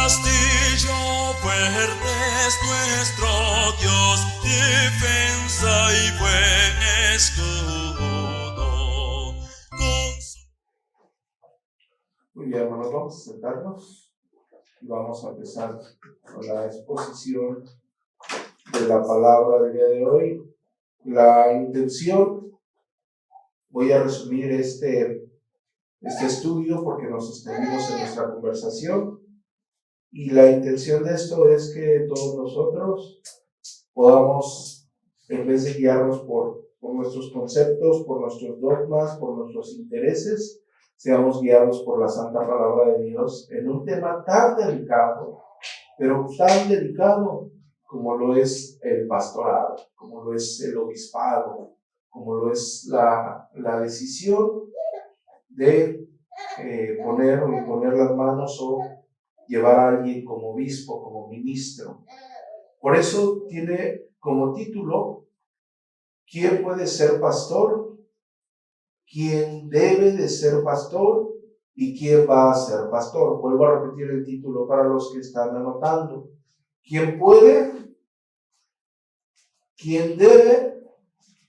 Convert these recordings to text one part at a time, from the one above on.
castillo fuerte es nuestro Dios, defensa y buen escudo. Muy bien, hermanos, vamos a sentarnos y vamos a empezar con la exposición de la palabra del día de hoy. La intención, voy a resumir este estudio porque nos extendimos en nuestra conversación, y la intención de esto es que todos nosotros podamos, en vez de guiarnos por nuestros conceptos, por nuestros dogmas, por nuestros intereses, seamos guiados por la santa palabra de Dios en un tema tan delicado, pero tan delicado como lo es el pastorado, como lo es el obispado, como lo es la decisión de poner o imponer las manos o llevar a alguien como obispo, como ministro. Por eso tiene como título: ¿quién puede ser pastor? ¿Quién debe de ser pastor? ¿Y quién va a ser pastor? Vuelvo a repetir el título para los que están anotando. ¿Quién puede? ¿Quién debe?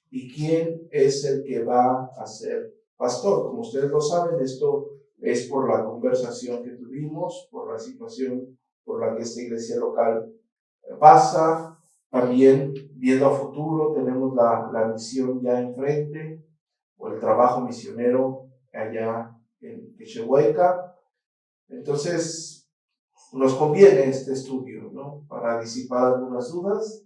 ¿Y quién es el que va a ser pastor? Como ustedes lo saben, esto es por la conversación que tuvimos, por la situación por la que esta iglesia local pasa. También viendo a futuro, tenemos la misión ya enfrente, o el trabajo misionero allá en Quechehueca. Entonces, nos conviene este estudio, ¿no?, para disipar algunas dudas.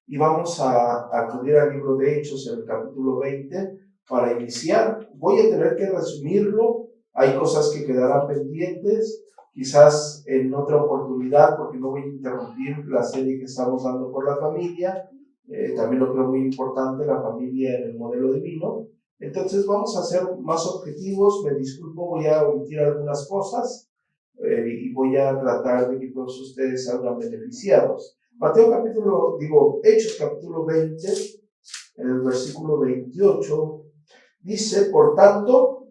Y vamos a acudir al libro de Hechos, en el capítulo 20, para iniciar. Voy a tener que resumirlo, hay cosas que quedarán pendientes, quizás en otra oportunidad, porque no voy a interrumpir la serie que estamos dando por la familia. También lo creo muy importante, la familia en el modelo divino. Entonces vamos a ser más objetivos. Me disculpo, voy a omitir algunas cosas y voy a tratar de que todos ustedes salgan beneficiados. Hechos capítulo 20, en el versículo 28, dice: por tanto,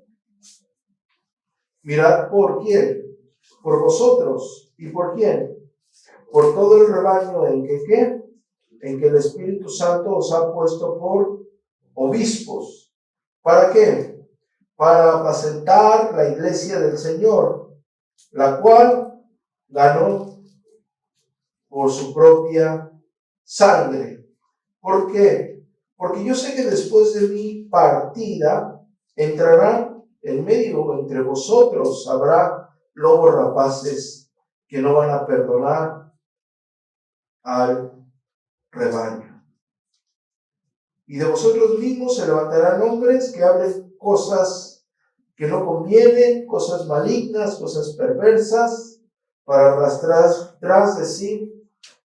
mirad por quién, por vosotros. ¿Y por quién? Por todo el rebaño en que el Espíritu Santo os ha puesto por obispos. ¿Para qué? Para apacentar la iglesia del Señor, la cual ganó por su propia sangre. ¿Por qué? Porque yo sé que después de mi partida entrarán en medio entre vosotros, habrá lobos rapaces que no van a perdonar al rebaño. Y de vosotros mismos se levantarán hombres que hablen cosas que no convienen, cosas malignas, cosas perversas, para arrastrar tras de sí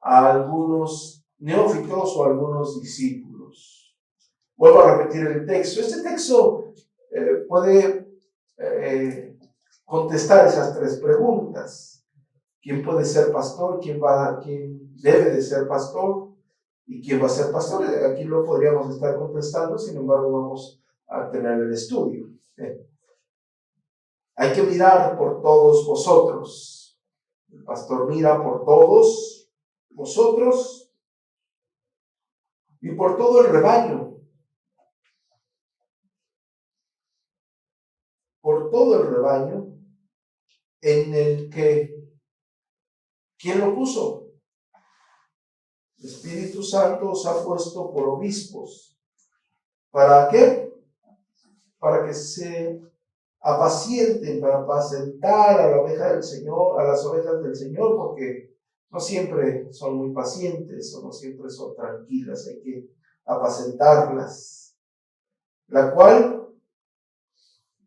a algunos neófitos o algunos discípulos. Vuelvo a repetir el texto. Este texto puede contestar esas tres preguntas: ¿quién puede ser pastor? ¿Quién debe de ser pastor? ¿Y quién va a ser pastor? Aquí lo podríamos estar contestando, sin embargo vamos a tener el estudio. Hay que mirar por todos vosotros. El pastor mira por todos vosotros y por todo el rebaño. Por todo el rebaño en el que, ¿quién lo puso? El Espíritu Santo os ha puesto por obispos. ¿Para qué? Para que se apacienten, para apacentar a la oveja del Señor, a las ovejas del Señor, porque no siempre son muy pacientes o no siempre son tranquilas, hay que apacentarlas, la cual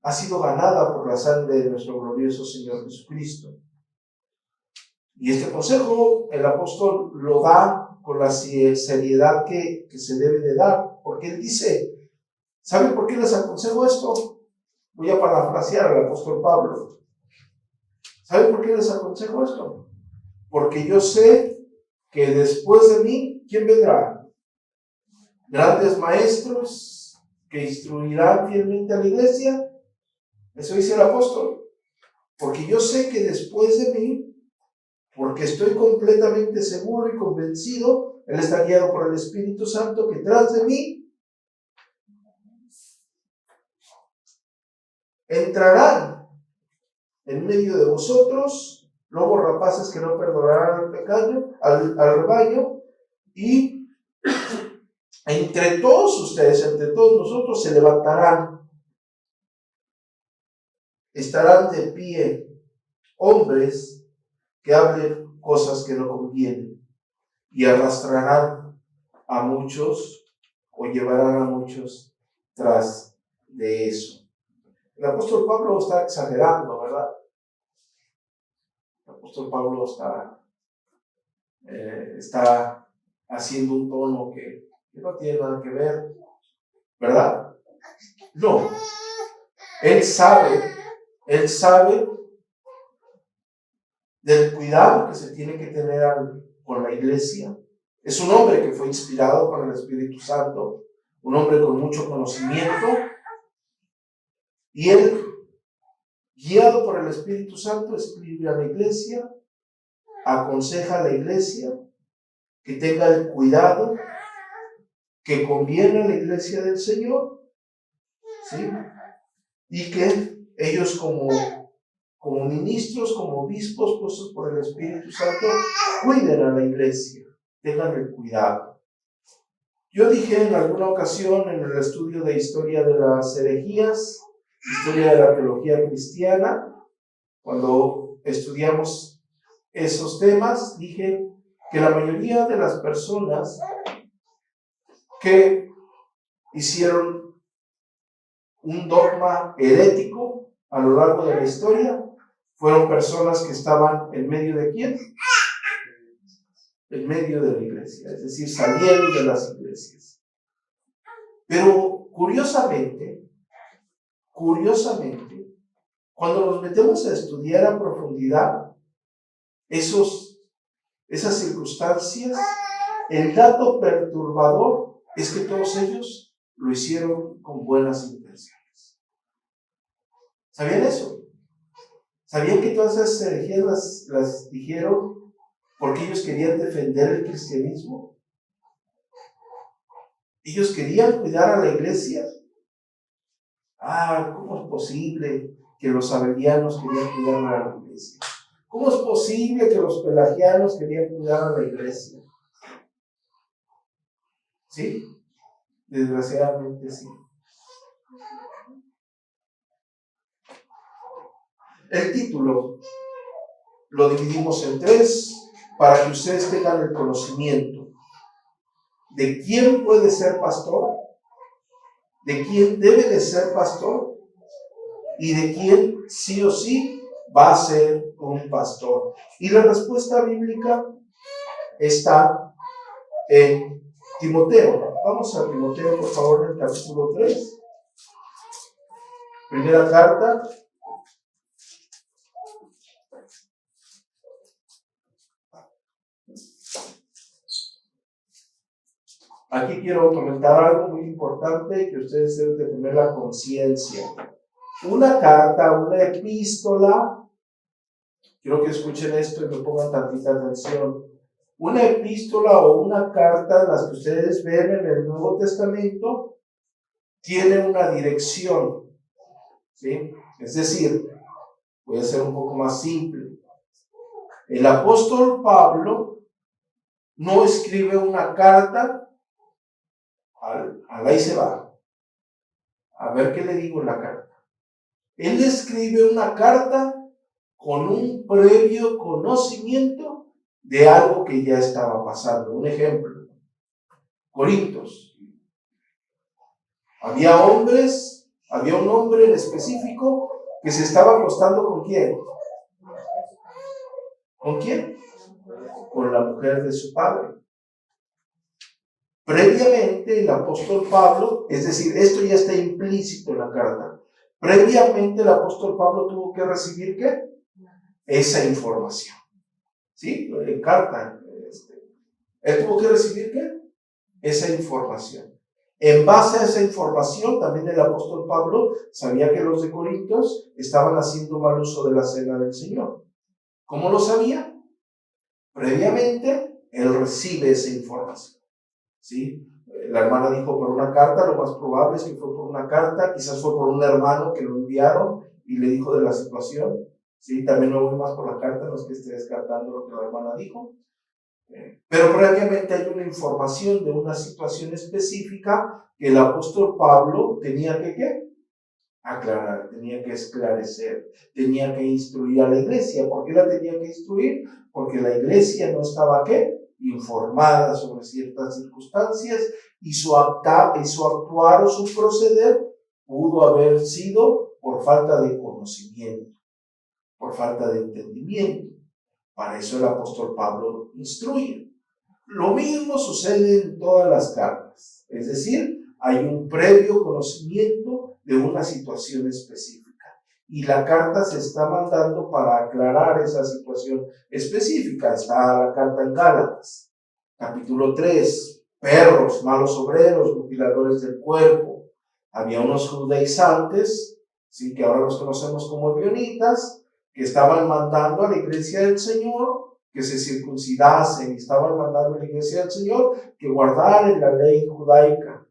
ha sido ganada por la sangre de nuestro glorioso Señor Jesucristo. Y este consejo el apóstol lo da con la seriedad que se debe de dar, porque él dice: ¿saben por qué les aconsejo esto? Voy a parafrasear al apóstol Pablo. ¿Saben por qué les aconsejo esto? Porque yo sé que después de mí, ¿quién vendrá? Grandes maestros que instruirán fielmente a la iglesia. Eso dice el apóstol. Porque yo sé que después de mí porque estoy completamente seguro y convencido, él está guiado por el Espíritu Santo, que tras de mí entrarán en medio de vosotros lobos rapaces que no perdonarán al rebaño, y entre todos ustedes, entre todos nosotros, se levantarán, estarán de pie hombres que hablen cosas que no convienen y arrastrarán a muchos o llevarán a muchos tras de eso. El apóstol Pablo está exagerando, ¿verdad? El apóstol Pablo está haciendo un tono que no tiene nada que ver, ¿verdad? No. Él sabe del cuidado que se tiene que tener con la iglesia. Es un hombre que fue inspirado por el Espíritu Santo, un hombre con mucho conocimiento, y él, guiado por el Espíritu Santo, escribe a la iglesia, aconseja a la iglesia que tenga el cuidado que conviene a la iglesia del Señor, ¿sí? Y que ellos como ministros, como obispos puestos por el Espíritu Santo, cuiden a la iglesia, tengan el cuidado. Yo dije en alguna ocasión en el estudio de historia de las herejías, historia de la teología cristiana, cuando estudiamos esos temas, dije que la mayoría de las personas que hicieron un dogma herético a lo largo de la historia fueron personas que estaban en medio de ¿quién? En medio de la iglesia, es decir, salieron de las iglesias. Pero curiosamente, cuando nos metemos a estudiar a profundidad esas circunstancias, el dato perturbador es que todos ellos lo hicieron con buenas intenciones. ¿Sabían eso? ¿Sabían que todas esas herejías las dijeron porque ellos querían defender el cristianismo? Ellos querían cuidar a la iglesia. ¿Cómo es posible que los abelianos querían cuidar a la iglesia? ¿Cómo es posible que los pelagianos querían cuidar a la iglesia? ¿Sí? Desgraciadamente sí. El título lo dividimos en 3 para que ustedes tengan el conocimiento de quién puede ser pastor, de quién debe de ser pastor y de quién sí o sí va a ser un pastor. Y la respuesta bíblica está en Timoteo. Vamos a Timoteo, por favor, en el capítulo 3. Primera carta. Aquí quiero comentar algo muy importante que ustedes deben de tener la conciencia. Una carta, una epístola, quiero que escuchen esto y me pongan tantita atención. Una epístola o una carta, las que ustedes ven en el Nuevo Testamento, tiene una dirección, ¿sí? Es decir, voy a ser un poco más simple. El apóstol Pablo no escribe una carta ahí se va. A ver qué le digo en la carta. Él escribe una carta con un previo conocimiento de algo que ya estaba pasando. Un ejemplo. Corintios. Había un hombre en específico que se estaba acostando ¿con quién? ¿Con quién? Con la mujer de su padre. Previamente el apóstol Pablo, es decir, esto ya está implícito en la carta, previamente el apóstol Pablo tuvo que recibir ¿qué? Esa información, ¿sí? En carta, él tuvo que recibir ¿qué? Esa información. En base a esa información, también el apóstol Pablo sabía que los de Corintios estaban haciendo mal uso de la cena del Señor. ¿Cómo lo sabía? Previamente, él recibe esa información, ¿sí? La hermana dijo por una carta, lo más probable es que fue por una carta, quizás fue por un hermano que lo enviaron y le dijo de la situación, ¿sí? También me voy más por la carta, no es que esté descartando lo que la hermana dijo. Pero previamente hay una información de una situación específica que el apóstol Pablo tenía que ¿qué? Aclarar, tenía que esclarecer, tenía que instruir a la iglesia. ¿Por qué la tenía que instruir? Porque la iglesia no estaba ¿qué? Informada sobre ciertas circunstancias y su actuar o su proceder pudo haber sido por falta de conocimiento, por falta de entendimiento. Para eso el apóstol Pablo instruye. Lo mismo sucede en todas las cartas, es decir, hay un previo conocimiento de una situación específica y la carta se está mandando para aclarar esa situación específica. Está la carta en Gálatas, capítulo 3, perros, malos obreros, mutiladores del cuerpo. Había unos judaizantes, ¿sí? Que ahora los conocemos como ebionitas, que estaban mandando a la iglesia del Señor que se circuncidasen, y estaban mandando a la iglesia del Señor que guardaran la ley judaica,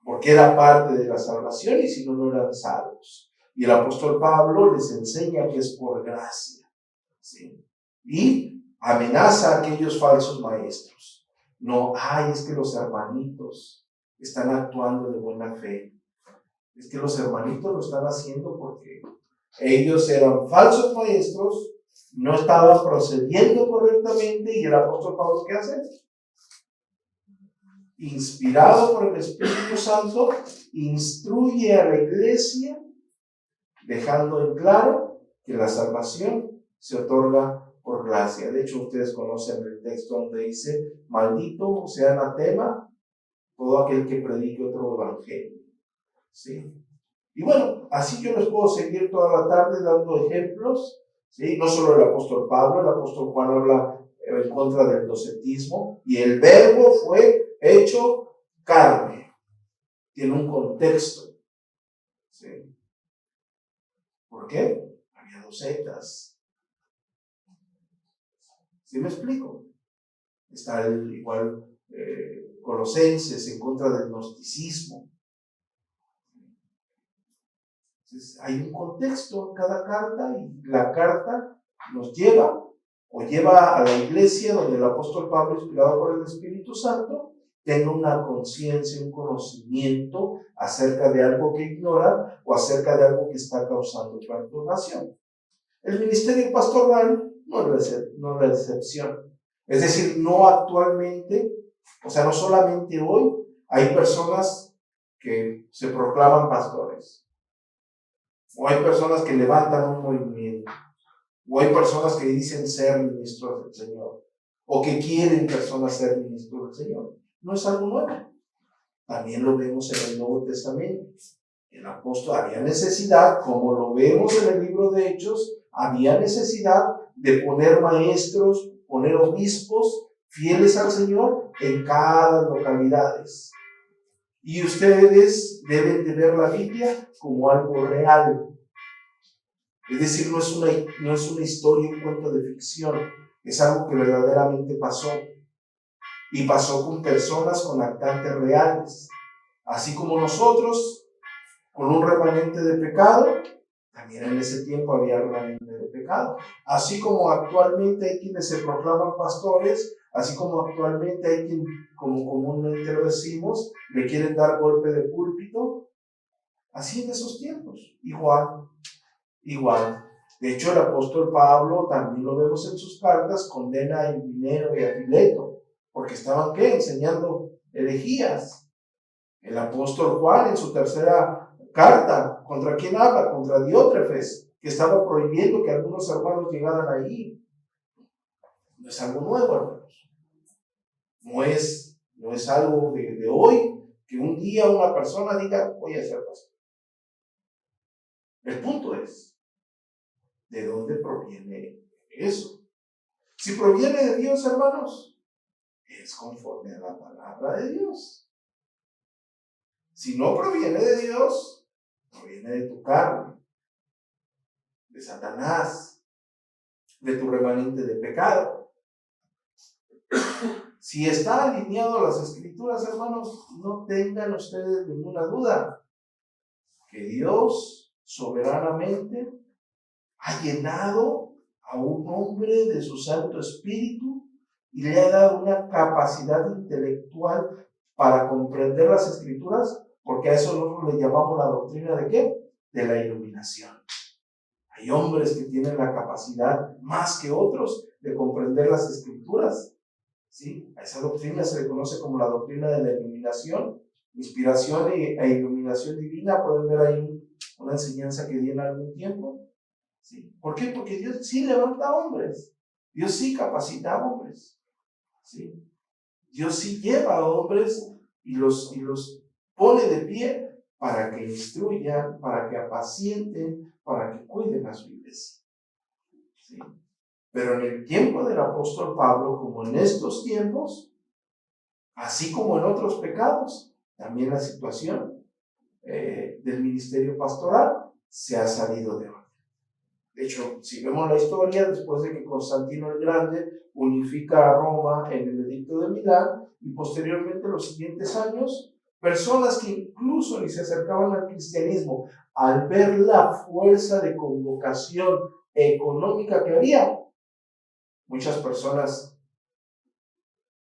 porque era parte de la salvación y si no, no eran salvos. Y el apóstol Pablo les enseña que es por gracia, ¿sí? Y amenaza a aquellos falsos maestros. No, es que los hermanitos están actuando de buena fe. Es que los hermanitos lo están haciendo porque ellos eran falsos maestros, no estaban procediendo correctamente y el apóstol Pablo, ¿qué hace? Inspirado por el Espíritu Santo, instruye a la iglesia, dejando en claro que la salvación se otorga por gracia. De hecho, ustedes conocen el texto donde dice, maldito sea anatema todo aquel que predique otro evangelio, ¿sí? Y bueno, así yo les puedo seguir toda la tarde dando ejemplos, ¿sí? No solo el apóstol Pablo, el apóstol Juan habla en contra del docetismo, y el verbo fue hecho carne. Tiene un contexto, ¿sí? ¿Por qué? Había docetas. ¿Sí me explico? Está igual Colosenses en contra del gnosticismo. Entonces, hay un contexto en cada carta y la carta nos lleva a la iglesia donde el apóstol Pablo, inspirado por el Espíritu Santo, tenga una conciencia, un conocimiento acerca de algo que ignora o acerca de algo que está causando perturbación. El ministerio pastoral no es la excepción. Es decir, no actualmente, o sea, no solamente hoy, hay personas que se proclaman pastores. O hay personas que levantan un movimiento, o hay personas que dicen ser ministros del Señor, o que quieren personas ser ministros del Señor. No es algo nuevo. También lo vemos en el Nuevo Testamento. El apóstol había necesidad, como lo vemos en el libro de Hechos, había necesidad de poner maestros, poner obispos fieles al Señor en cada localidad. Y ustedes deben de ver la Biblia como algo real. Es decir, no es una historia, un cuento de ficción, es algo que verdaderamente pasó. Y pasó con personas con actantes reales. Así como nosotros, con un remanente de pecado, también en ese tiempo había remanente de pecado. Así como actualmente hay quienes se proclaman pastores, así como actualmente hay quien, como comúnmente lo decimos, le quieren dar golpe de púlpito, así en esos tiempos, igual. De hecho, el apóstol Pablo, también lo vemos en sus cartas, condena a Himeneo y a Fileto, porque estaban, ¿qué? Enseñando herejías. El apóstol Juan, en su tercera carta, ¿contra quién habla? Contra Diótrefes, que estaba prohibiendo que algunos hermanos llegaran allí. No es algo nuevo, hermanos. No es algo de hoy, que un día una persona diga, voy a ser pastor. El punto es, ¿de dónde proviene eso? Si proviene de Dios, hermanos, es conforme a la palabra de Dios. Si no proviene de Dios, proviene de tu carne, de Satanás, de tu remanente de pecado. Si está alineado a las Escrituras, hermanos, no tengan ustedes ninguna duda que Dios soberanamente ha llenado a un hombre de su Santo Espíritu y le ha dado una capacidad intelectual para comprender las Escrituras, porque a eso nosotros le llamamos la doctrina ¿de qué? De la iluminación. Hay hombres que tienen la capacidad más que otros de comprender las Escrituras. ¿Sí? A esa doctrina se le conoce como la doctrina de la iluminación, inspiración e iluminación divina. Pueden ver ahí una enseñanza que di en algún tiempo. ¿Sí? ¿Por qué? Porque Dios sí levanta hombres, Dios sí capacita hombres, ¿sí? Dios sí lleva a hombres y los pone de pie para que instruyan, para que apacienten, para que cuiden a su iglesia, ¿sí? Pero en el tiempo del apóstol Pablo, como en estos tiempos, así como en otros pecados, también la situación del ministerio pastoral se ha salido de orden. De hecho, si vemos la historia, después de que Constantino el Grande unifica a Roma en el Edicto de Milán, y posteriormente los siguientes años, personas que incluso ni se acercaban al cristianismo, al ver la fuerza de convocación económica que había, muchas personas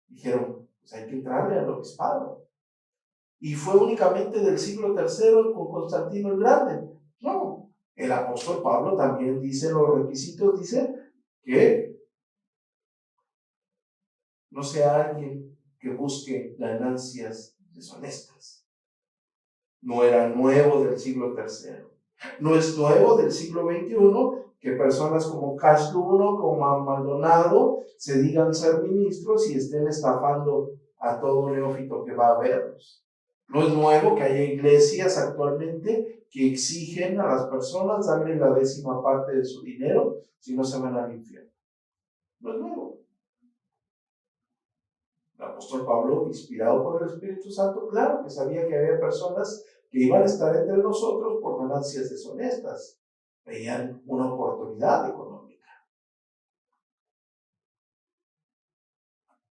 dijeron, pues hay que entrarle al obispado. Y fue únicamente del siglo III con Constantino el Grande. No, el apóstol Pablo también dice, los requisitos dice que no sea alguien que busque ganancias deshonestas. No era nuevo del siglo III. No es nuevo del siglo XXI que personas como Cash Luno, como Maldonado, se digan ser ministros y estén estafando a todo neófito que va a verlos. No es nuevo que haya iglesias actualmente que exigen a las personas darle la 10ª parte de su dinero si no se van al infierno. No es nuevo. El apóstol Pablo, inspirado por el Espíritu Santo, claro que sabía que había personas que iban a estar entre nosotros por ganancias deshonestas. Veían una oportunidad económica.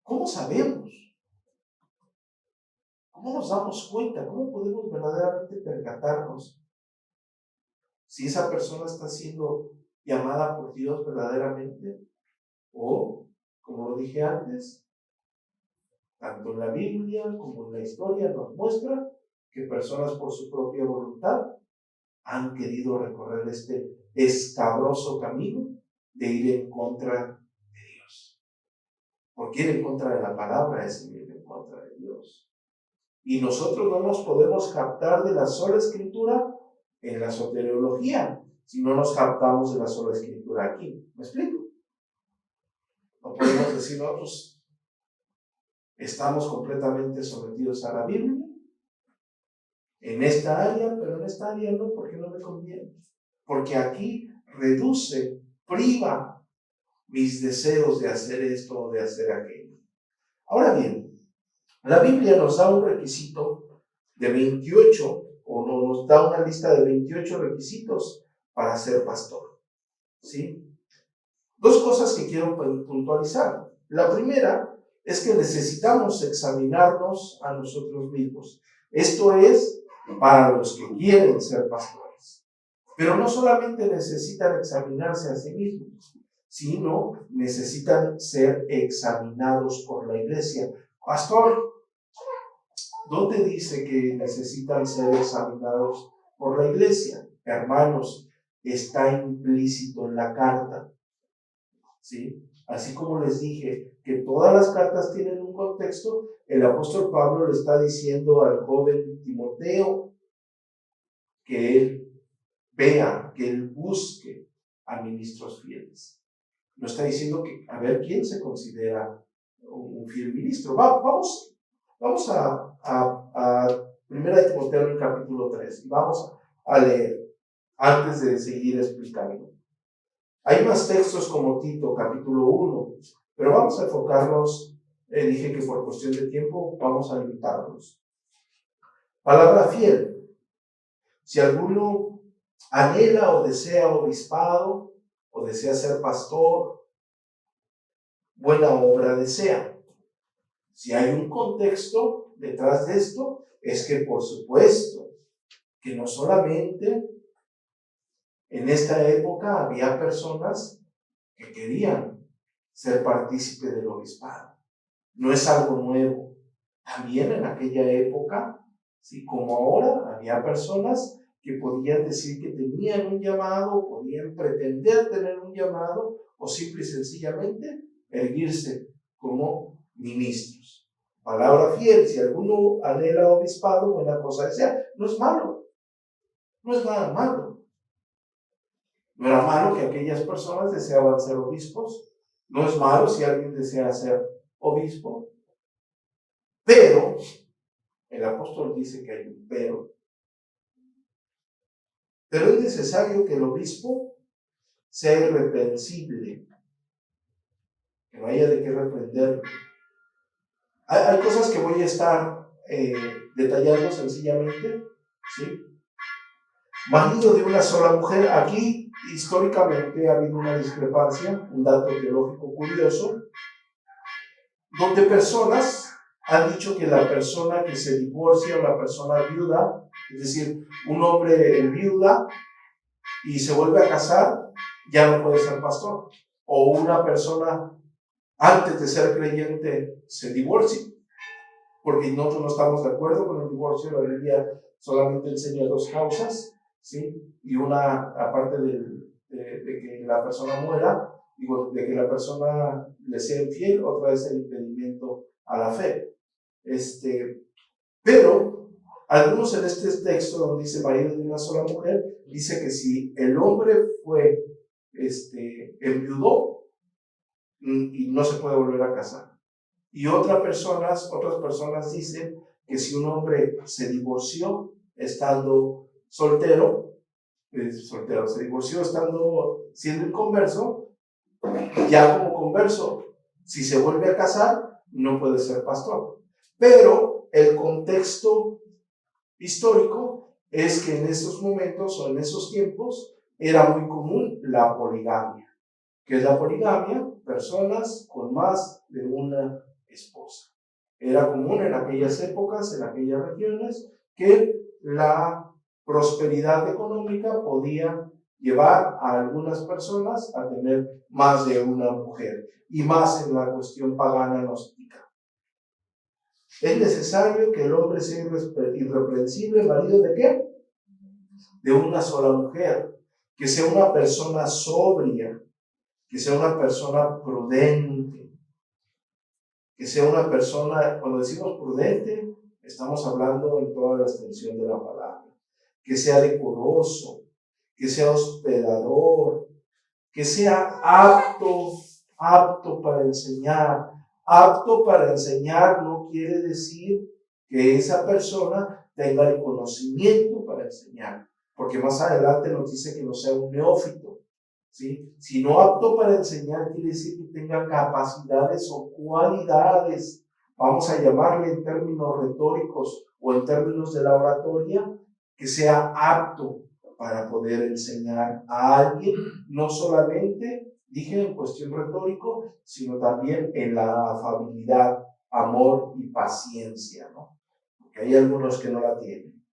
¿Cómo sabemos? ¿Cómo nos damos cuenta? ¿Cómo podemos verdaderamente percatarnos si esa persona está siendo llamada por Dios verdaderamente? O, como lo dije antes, tanto en la Biblia como en la historia nos muestra que personas por su propia voluntad han querido recorrer este escabroso camino de ir en contra de Dios. Porque ir en contra de la palabra es ir en contra de Dios. Y nosotros no nos podemos captar de la sola Escritura en la soteriología, si no nos captamos de la sola Escritura aquí. ¿Me explico? No podemos decir nosotros estamos completamente sometidos a la Biblia en esta área, pero en esta área no, porque no me conviene. Porque aquí reduce, priva mis deseos de hacer esto o de hacer aquello. Ahora bien, la Biblia nos da un requisito de 28, o nos da una lista de 28 requisitos para ser pastor. ¿Sí? Dos cosas que quiero puntualizar. La primera es que necesitamos examinarnos a nosotros mismos. Esto es para los que quieren ser pastores. Pero no solamente necesitan examinarse a sí mismos, sino necesitan ser examinados por la iglesia. Pastor, ¿dónde dice que necesitan ser examinados por la iglesia? Hermanos, está implícito en la carta. ¿Sí? Así como les dije que todas las cartas tienen un contexto, el apóstol Pablo le está diciendo al joven Timoteo que él vea, que él busque a ministros fieles. No está diciendo que, a ver, ¿quién se considera un fiel ministro? Vamos a 1 Timoteo en capítulo 3 y vamos a leer antes de seguir explicando. Hay más textos como Tito, capítulo 1, pero vamos a enfocarnos, dije que por cuestión de tiempo vamos a limitarnos. Palabra fiel. Si alguno anhela o desea obispado, o desea ser pastor, buena obra desea. Si hay un contexto detrás de esto, es que por supuesto que no solamente en esta época había personas que querían ser partícipe del obispado. No es algo nuevo. También en aquella época, ¿sí? Como ahora, había personas que podían decir que tenían un llamado, podían pretender tener un llamado, o simple y sencillamente erguirse como ministros. Palabra fiel, si alguno anhela obispado, buena cosa desea. No es malo, no es nada malo. No era malo que aquellas personas deseaban ser obispos. No es malo si alguien desea ser obispo. Pero, el apóstol dice que hay un pero. Pero es necesario que el obispo sea irreprensible, que no haya de qué reprenderlo. Hay cosas que voy a estar detallando sencillamente, ¿sí? Marido de una sola mujer. Aquí históricamente ha habido una discrepancia, un dato teológico curioso, donde personas han dicho que la persona que se divorcia o la persona viuda, es decir, un hombre viuda y se vuelve a casar, ya no puede ser pastor. O una persona antes de ser creyente se divorcia, porque nosotros no estamos de acuerdo con el divorcio. La Biblia solamente enseña dos causas, ¿sí? Y una, aparte de que la persona muera, digo, de que la persona le sea infiel, otra es el impedimento a la fe. Pero algunos en este texto donde dice marido de una sola mujer, dice que si el hombre fue enviudó y no se puede volver a casar. Y otras personas dicen que si un hombre se divorció estando soltero, se divorció siendo inconverso, ya como converso, si se vuelve a casar, no puede ser pastor. Pero el contexto histórico es que en esos momentos o en esos tiempos era muy común la poligamia. ¿Qué es la poligamia? Personas con más de una esposa. Era común en aquellas épocas, en aquellas regiones, que la prosperidad económica podía llevar a algunas personas a tener más de una mujer, y más en la cuestión pagana gnóstica. Es necesario que el hombre sea irreprensible, marido de ¿qué? De una sola mujer, que sea una persona sobria, que sea una persona prudente, que sea una persona, cuando decimos prudente, estamos hablando en toda la extensión de la palabra, que sea decoroso, que sea hospedador, que sea apto para enseñar. Apto para enseñar no quiere decir que esa persona tenga el conocimiento para enseñar, porque más adelante nos dice que no sea un neófito, ¿sí? Sino apto para enseñar quiere decir que tenga capacidades o cualidades, vamos a llamarle en términos retóricos o en términos de la oratoria, que sea apto para poder enseñar a alguien, no solamente, dije en cuestión retórico, sino también en la afabilidad, amor y paciencia, ¿no? Porque hay algunos que no la tienen.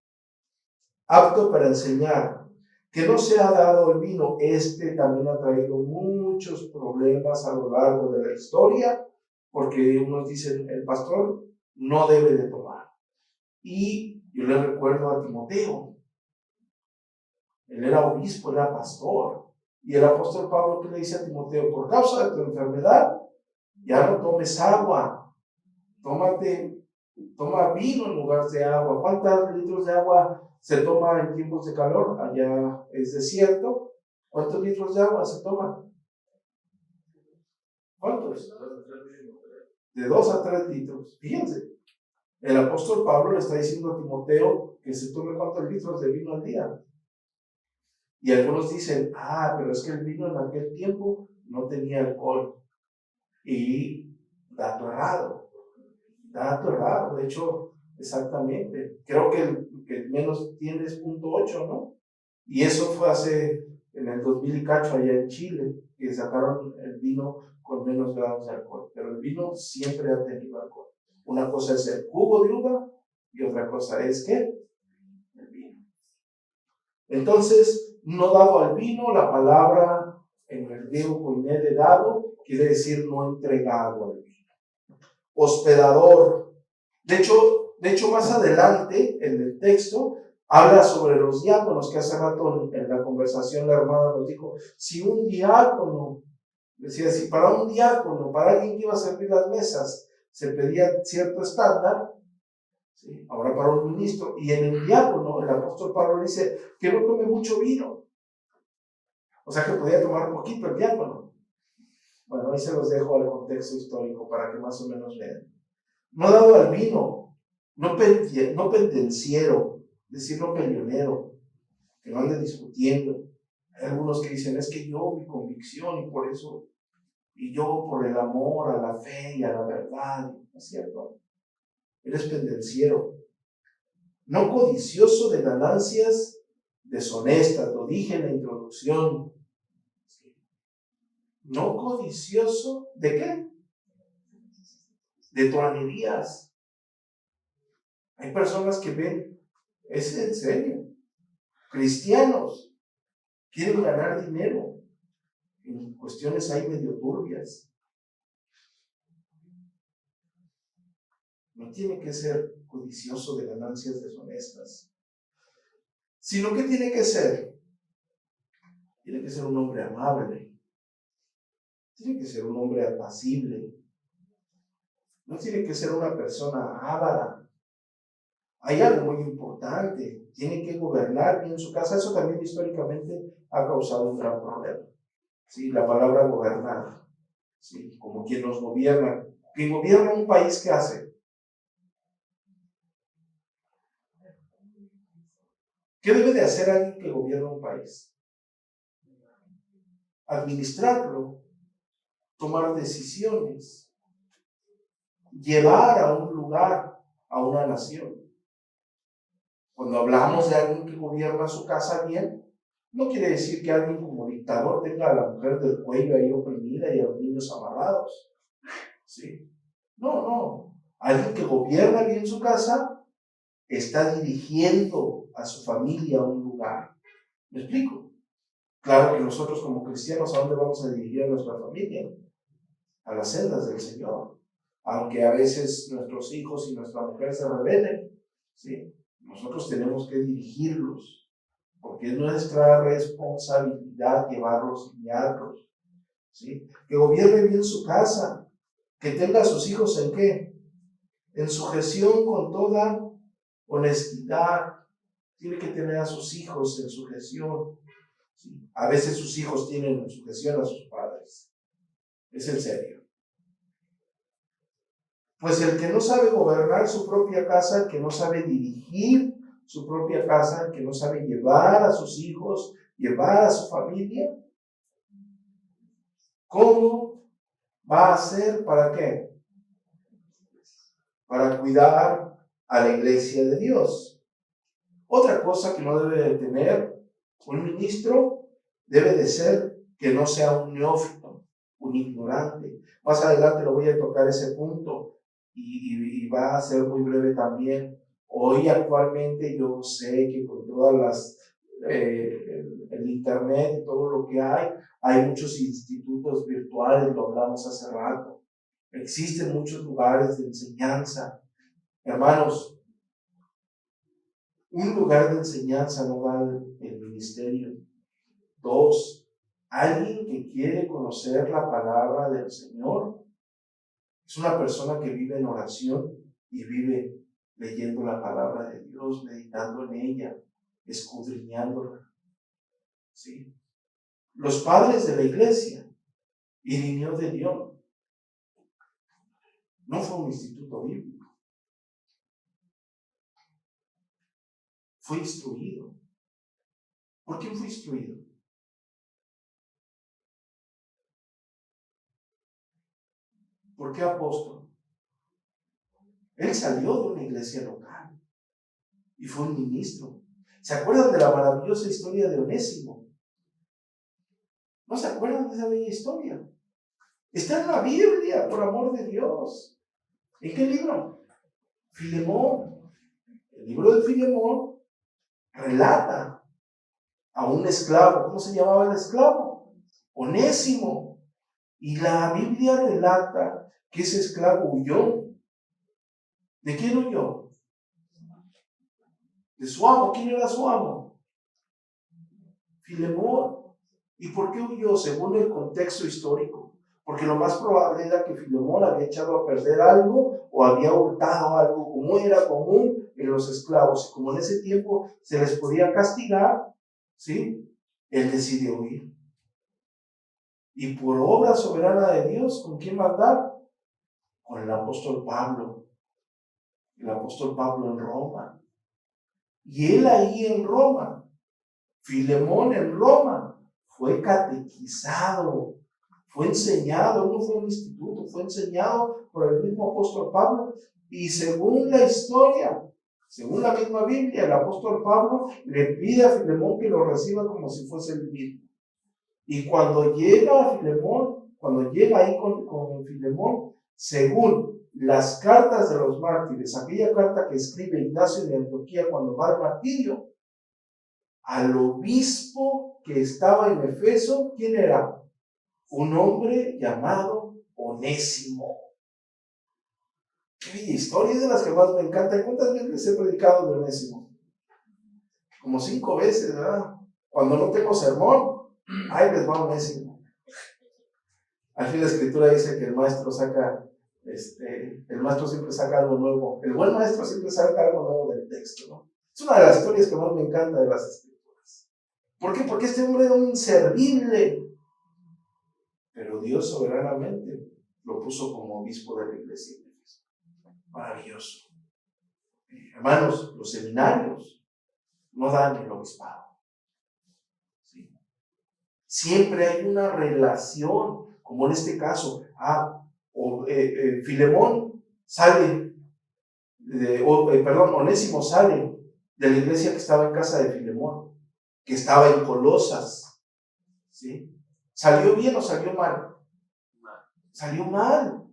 Apto para enseñar, que no se ha dado el vino. También ha traído muchos problemas a lo largo de la historia, porque unos dicen, el pastor no debe de tomar. Y yo le recuerdo a Timoteo, él era obispo, era pastor, y el apóstol Pablo que le dice a Timoteo, por causa de tu enfermedad, ya no tomes agua, toma vino en lugar de agua. ¿Cuántos litros de agua se toma en tiempos de calor? Allá es desierto. ¿Cuántos litros de agua se toman? ¿Cuántos? De 2 a 3 litros. Fíjense, el apóstol Pablo le está diciendo a Timoteo que se tome cuántos litros de vino al día. Y algunos dicen, pero es que el vino en aquel tiempo no tenía alcohol. Y dato errado. De hecho, exactamente. Creo que el menos tiene es 0.8, ¿no? Y eso fue en el 2000 y cacho allá en Chile, que sacaron el vino con menos grados de alcohol. Pero el vino siempre ha tenido alcohol. Una cosa es el jugo de uva y otra cosa es ¿qué? El vino. Entonces, no dado al vino, la palabra en el griego koiné de dado quiere decir no entregado al vino. Hospedador. De hecho, más adelante en el texto habla sobre los diáconos, que hace rato en la conversación la hermana nos dijo, si un diácono, decía, si para un diácono, para alguien que iba a servir las mesas, se pedía cierto estándar, ¿sí? Ahora para un ministro, y en el diácono, el apóstol Pablo dice que no tome mucho vino, o sea que podía tomar poquito el diácono. Bueno, ahí se los dejo al contexto histórico para que más o menos vean. No dado al vino, no pendenciero, es decir, no peleonero, que no ande discutiendo. Hay algunos que dicen, es que yo, mi convicción, y por eso, y yo por el amor a la fe y a la verdad, ¿no es cierto? Eres pendenciero. No codicioso de ganancias deshonestas, lo dije en la introducción. No codicioso, ¿de qué? De truanerías. Hay personas que ven, es en serio, cristianos, quieren ganar dinero en cuestiones ahí medio turbias. No tiene que ser codicioso de ganancias deshonestas, sino que tiene que ser un hombre amable, tiene que ser un hombre apacible, no tiene que ser una persona avara. Hay algo muy importante, tiene que gobernar bien su casa. Eso también históricamente ha causado un gran problema. ¿Sí? La palabra gobernar, ¿sí? Como quien nos gobierna. Quien gobierna un país, ¿qué hace? ¿Qué debe de hacer alguien que gobierna un país? Administrarlo, tomar decisiones, llevar a un lugar, a una nación. Cuando hablamos de alguien que gobierna su casa bien, no quiere decir que alguien como dictador tenga a la mujer del cuello ahí oprimida y a los niños amarrados. ¿Sí? No. Alguien que gobierna bien su casa está dirigiendo a su familia a un lugar. ¿Me explico? Claro que nosotros como cristianos, ¿a dónde vamos a dirigir a nuestra familia? A las sendas del Señor. Aunque a veces nuestros hijos y nuestra mujer se rebelen, ¿sí? Nosotros tenemos que dirigirlos, porque es nuestra responsabilidad llevarlos y guiarlos, ¿sí? Que gobierne bien su casa, que tenga a sus hijos ¿en qué? En sujeción con toda honestidad. Tiene que tener a sus hijos en sujeción, ¿sí? A veces sus hijos tienen en sujeción a sus padres. Es en serio. Pues el que no sabe gobernar su propia casa, que no sabe dirigir su propia casa, que no sabe llevar a sus hijos, llevar a su familia, ¿cómo va a hacer? ¿Para qué? Para cuidar a la iglesia de Dios. Otra cosa que no debe de tener un ministro, debe de ser que no sea un neófito, un ignorante. Más adelante lo voy a tocar ese punto. Y va a ser muy breve también. Hoy actualmente yo sé que con todas las, el internet y todo lo que hay muchos institutos virtuales, lo hablamos hace rato. Existen muchos lugares de enseñanza. Hermanos, un lugar de enseñanza no vale el ministerio. 2, alguien que quiere conocer la palabra del Señor es una persona que vive en oración y vive leyendo la palabra de Dios, meditando en ella, escudriñándola. ¿Sí? Los padres de la iglesia, Irineo de León, no fue un instituto bíblico. Fue instruido. ¿Por quién fue instruido? ¿Por qué apóstol? Él salió de una iglesia local y fue un ministro. ¿Se acuerdan de la maravillosa historia de Onésimo? ¿No se acuerdan de esa bella historia? Está en la Biblia, por amor de Dios. ¿En qué libro? Filemón. El libro de Filemón relata a un esclavo. ¿Cómo se llamaba el esclavo? Onésimo. Y la Biblia relata que ese esclavo huyó. ¿De quién huyó? De su amo. ¿Quién era su amo? Filemón. ¿Y por qué huyó? Según el contexto histórico. Porque lo más probable era que Filemón había echado a perder algo o había hurtado algo, como era común en los esclavos. Y como en ese tiempo se les podía castigar, ¿sí? Él decide huir. Y por obra soberana de Dios, ¿con quién mandar? Con el apóstol Pablo. El apóstol Pablo en Roma. Y él ahí en Roma, Filemón en Roma, fue catequizado, fue enseñado, no fue un instituto, fue enseñado por el mismo apóstol Pablo. Y según la historia, según la misma Biblia, el apóstol Pablo le pide a Filemón que lo reciba como si fuese el mismo. Y cuando llega a Filemón, cuando llega ahí con Filemón, según las cartas de los mártires, aquella carta que escribe Ignacio de Antioquía cuando va al martirio, al obispo que estaba en Efeso, ¿quién era? Un hombre llamado Onésimo. Qué bella historia, es de las que más me encanta. ¿Cuántas veces les he predicado de Onésimo? Como 5 veces, ¿verdad? Cuando no tengo sermón, ahí les va Onésimo. Al fin la escritura dice que el maestro siempre saca algo nuevo. El buen maestro siempre saca algo nuevo del texto, ¿no? Es una de las historias que más me encanta de las escrituras. ¿Por qué? Porque este hombre era un inservible, pero Dios soberanamente lo puso como obispo de la iglesia. Maravilloso. Hermanos, los seminarios no dan el obispado. ¿Sí? Siempre hay una relación, como en este caso. Filemón sale, Onésimo sale de la iglesia que estaba en casa de Filemón, que estaba en Colosas. ¿Sí? ¿Salió bien o salió mal? Salió mal.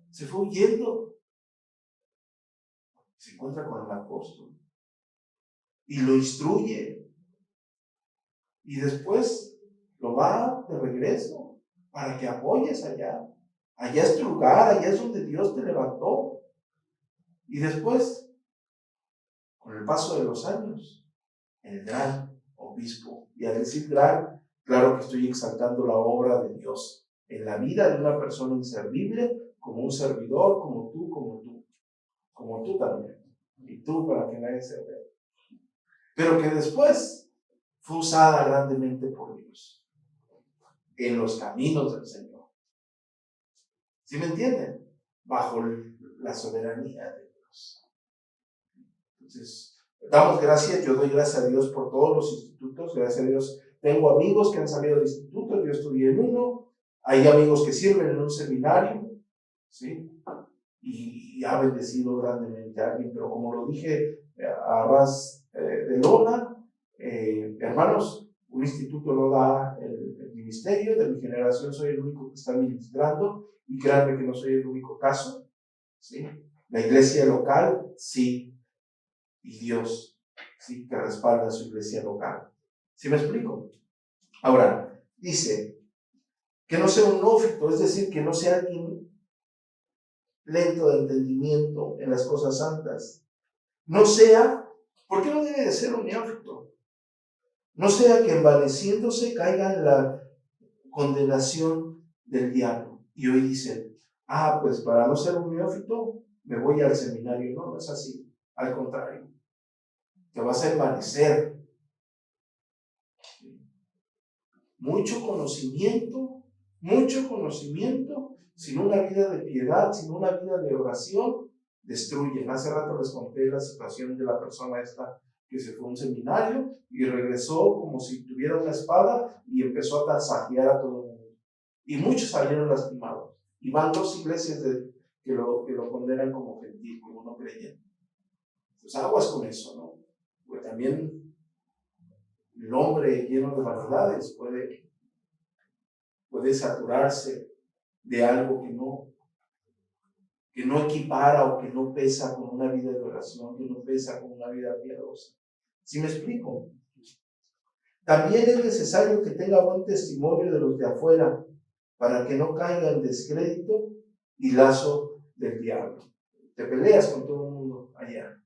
Se fue huyendo. Se encuentra con el apóstol y lo instruye. Y después lo va de regreso para que apoyes allá. Allá es tu lugar, allá es donde Dios te levantó. Y después, con el paso de los años, el gran obispo. Y al decir gran, claro que estoy exaltando la obra de Dios en la vida de una persona inservible, como un servidor, como tú también. Y tú, para que nadie se vea. Pero que después fue usada grandemente por Dios en los caminos del Señor. ¿Sí me entienden? Bajo la soberanía de Dios. Entonces, damos gracias, yo doy gracias a Dios por todos los institutos, gracias a Dios. Tengo amigos que han salido de institutos, yo estudié en uno, hay amigos que sirven en un seminario, ¿sí? Y ha bendecido grandemente a alguien, pero como lo dije a ras de lona, hermanos, un instituto no da el ministerio. De mi generación soy el único que está ministrando, y créanme que no soy el único caso, ¿sí? La iglesia local, sí, y Dios, sí, que respalda a su iglesia local. ¿Sí me explico? Ahora, dice que no sea un neófito, es decir, que no sea alguien lento de entendimiento en las cosas santas. No sea, ¿por qué no debe de ser un neófito? No sea que envaneciéndose caiga en la condenación del diablo. Y hoy dicen, pues para no ser un neófito, me voy al seminario. No, no es así. Al contrario, te vas a envanecer. Mucho conocimiento, sin una vida de piedad, sin una vida de oración, destruyen. Hace rato les conté la situación de la persona esta que se fue a un seminario y regresó como si tuviera una espada y empezó a tasajear a todo el mundo. Y muchos salieron lastimados. Y van 2 iglesias que lo condenan como gentil, como no creyente. Pues aguas con eso, ¿no? Porque también el hombre lleno de vanidades puede saturarse de algo que no que no equipara o que no pesa con una vida de oración, que no pesa con una vida piadosa. ¿Sí me explico? También es necesario que tenga buen testimonio de los de afuera para que no caiga en descrédito y lazo del diablo. Te peleas con todo el mundo allá,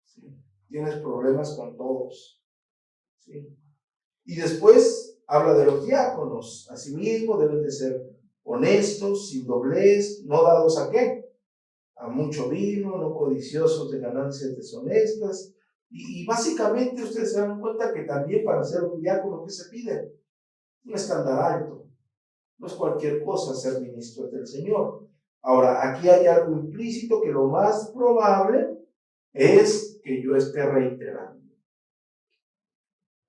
¿sí? Tienes problemas con todos, ¿sí? Y después habla de los diáconos. Asimismo deben de ser honestos, sin doblez, no dados a qué, a mucho vino, no codiciosos de ganancias deshonestas. Y básicamente ustedes se dan cuenta que también para ser un diácono, ¿qué se pide? Un estándar alto. No es cualquier cosa ser ministro del Señor. Ahora, aquí hay algo implícito que lo más probable es que yo esté reiterando.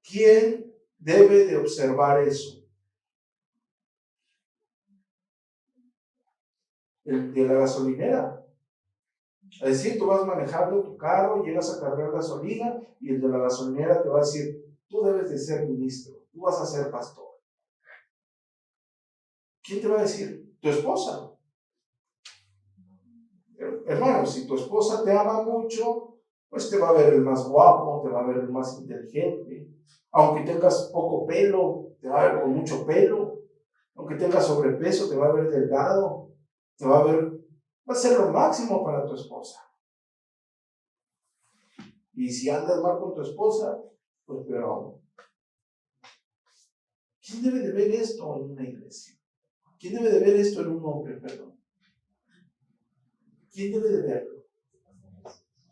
¿Quién debe de observar eso? El de la gasolinera. Es decir, tú vas manejando tu carro, llegas a cargar gasolina y el de la gasolinera te va a decir, tú debes de ser ministro, tú vas a ser pastor. ¿Quién te va a decir? Tu esposa. Hermano, si tu esposa te ama mucho, pues te va a ver el más guapo, te va a ver el más inteligente. Aunque tengas poco pelo, te va a ver con mucho pelo. Aunque tengas sobrepeso, te va a ver delgado. Te va a ver, va a ser lo máximo para tu esposa. Y si andas mal con tu esposa, pues peor aún. ¿Quién debe de ver esto en una iglesia? ¿Quién debe de ver esto en un hombre, perdón? ¿Quién debe de verlo?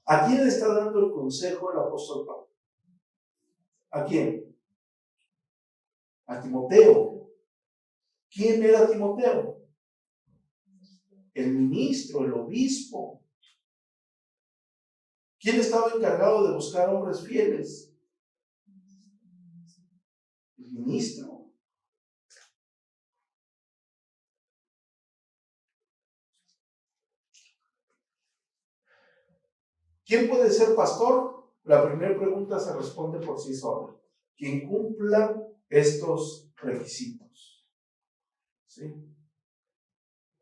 ¿A quién le está dando el consejo el apóstol Pablo? ¿A quién? A Timoteo. ¿Quién era Timoteo? El ministro, el obispo. ¿Quién estaba encargado de buscar hombres fieles? El ministro. ¿Quién puede ser pastor? La primera pregunta se responde por sí sola. Quien cumpla estos requisitos. ¿Sí?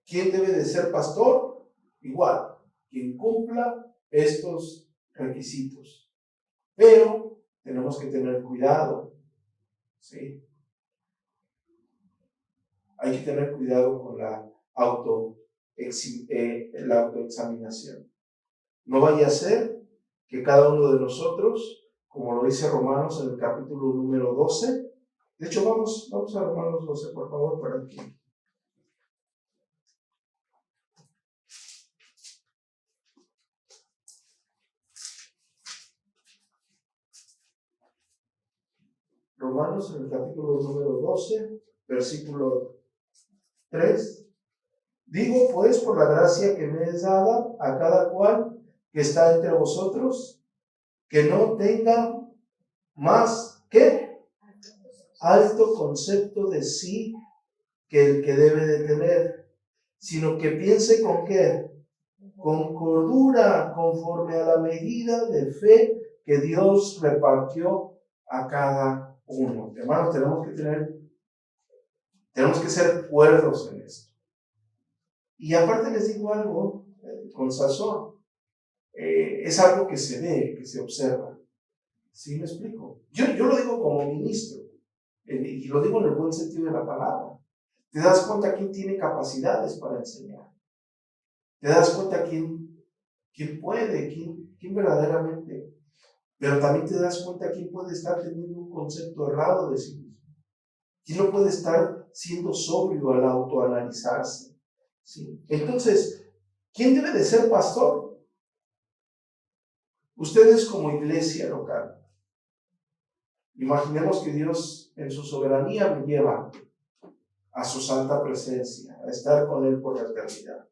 ¿Quién debe de ser pastor? Igual, quien cumpla estos requisitos. Pero tenemos que tener cuidado, ¿sí? Hay que tener cuidado con la autoexaminación. No vaya a ser que cada uno de nosotros, como lo dice Romanos en el capítulo número 12, de hecho vamos a Romanos 12, por favor, para que Romanos en el capítulo número 12, versículo 3. Digo pues por la gracia que me es dada a cada cual que está entre vosotros, que no tenga más que alto concepto de sí que el que debe de tener, sino que piense con qué, con cordura, conforme a la medida de fe que Dios repartió a cada uno. Hermanos, tenemos que ser cuerdos en esto. Y aparte les digo algo con sazón. Es algo que se ve, que se observa. ¿Sí me explico? Yo lo digo como ministro, y lo digo en el buen sentido de la palabra. Te das cuenta quién tiene capacidades para enseñar. Te das cuenta quién puede, quién verdaderamente. Pero también te das cuenta quién puede estar teniendo un concepto errado de sí mismo. Quién no puede estar siendo sobrio al autoanalizarse. ¿Sí? Entonces, ¿quién debe de ser pastor? Ustedes como iglesia local. Imaginemos que Dios en su soberanía me lleva a su santa presencia, a estar con Él por la eternidad.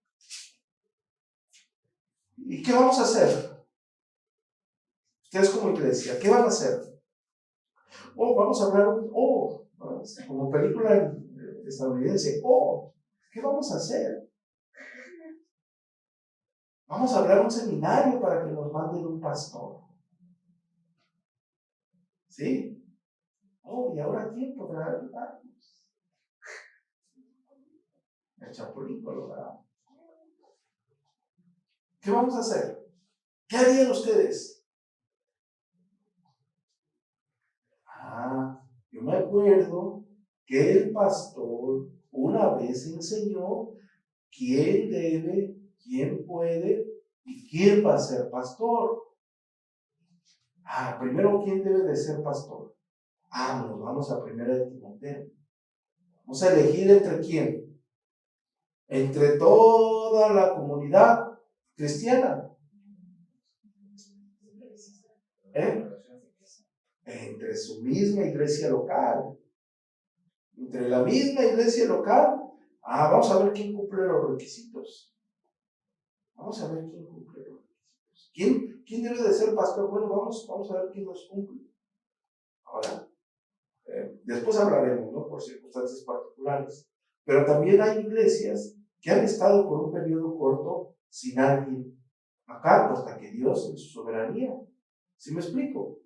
¿Y qué vamos a hacer? Ustedes como iglesia, ¿qué van a hacer? Vamos a hablar, como película estadounidense, ¿qué vamos a hacer? Vamos a hablar un seminario para que nos manden un pastor. ¿Sí? ¿Y ahora quién podrá ayudarnos? El Chapulín Colorado. ¿Qué vamos a hacer? ¿Qué harían ustedes? Yo me acuerdo que el pastor una vez enseñó quién debe, quién puede y quién va a ser pastor. Primero, ¿quién debe de ser pastor? Nos vamos a 1 de Timoteo. Vamos a elegir entre quién. Entre toda la comunidad cristiana. Entre su misma iglesia local. Entre la misma iglesia local. Vamos a ver quién cumple los requisitos. Vamos a ver quién cumple los requisitos. ¿Quién debe de ser pastor? Bueno, vamos a ver quién los cumple. Ahora, después hablaremos, ¿no? Por circunstancias particulares. Pero también hay iglesias que han estado por un periodo corto sin alguien a cargo hasta que Dios en su soberanía. ¿Sí me explico?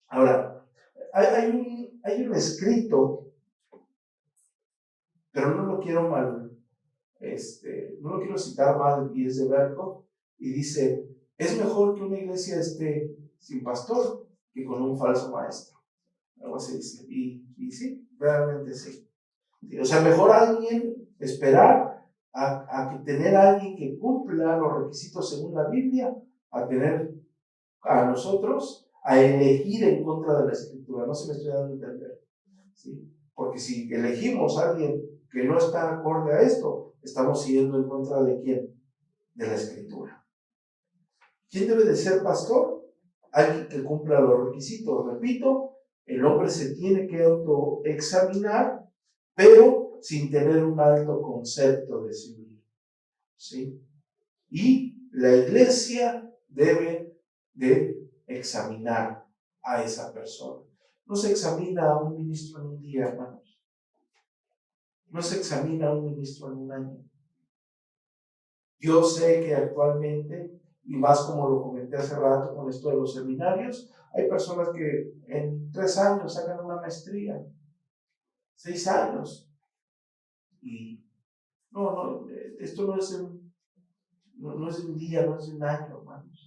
Ahora, hay un escrito, pero no lo quiero no lo quiero citar mal, y es de Berco, y dice, es mejor que una iglesia esté sin pastor que con un falso maestro. Algo así dice. Y sí, realmente sí. O sea, mejor esperar a tener a alguien que cumpla los requisitos según la Biblia, a tener a nosotros a elegir en contra de la Escritura. No se me estoy dando a entender. ¿Sí? Porque si elegimos a alguien que no está acorde a esto, estamos siguiendo en contra de ¿quién? De la Escritura. ¿Quién debe de ser pastor? Alguien que cumpla los requisitos. Repito, el hombre se tiene que autoexaminar, pero sin tener un alto concepto de sí mismo. ¿Sí? Y la iglesia debe de examinar a esa persona. No se examina a un ministro en un día, hermanos. No se examina a un ministro en un año. Yo sé que actualmente, y más como lo comenté hace rato con esto de los seminarios, hay personas que en 3 años sacan una maestría, 6 años. Y esto no es de un día, no es de un año, hermanos.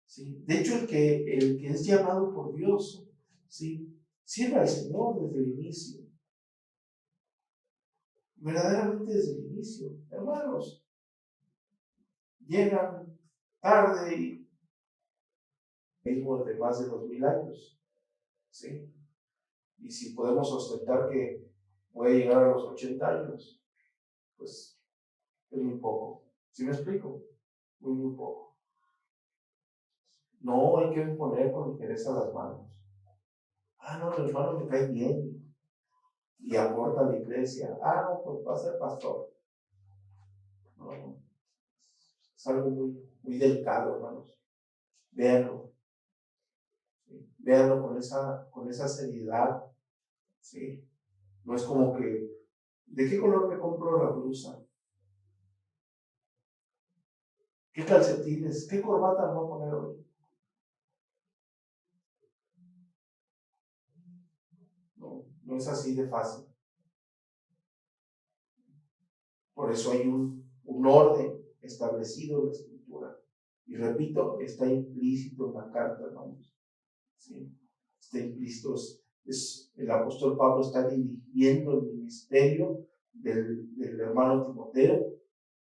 ¿Sí? De hecho, el que es llamado por Dios, ¿sí? Sirve al Señor desde el inicio. Verdaderamente desde el inicio. Hermanos, llegan tarde y mismo de más de 2000 años. ¿Sí? Y si podemos ostentar que voy a llegar a los 80 años, pues es muy poco. ¿Sí me explico? Muy poco. No hay que imponer con interés a las manos. No, el hermano me cae bien y aporta a la iglesia. No, pues va a ser pastor. No. Es algo muy delicado, hermanos. Véanlo. ¿Sí? Véanlo con esa seriedad. ¿Sí? No es como que, ¿de qué color me compro la blusa? ¿Qué calcetines? ¿Qué corbata me voy a poner hoy? No es así de fácil. Por eso hay un orden establecido en la Escritura. Y repito, está implícito en la carta, hermanos. ¿Sí? Está implícito. El apóstol Pablo está dirigiendo el ministerio del hermano Timoteo.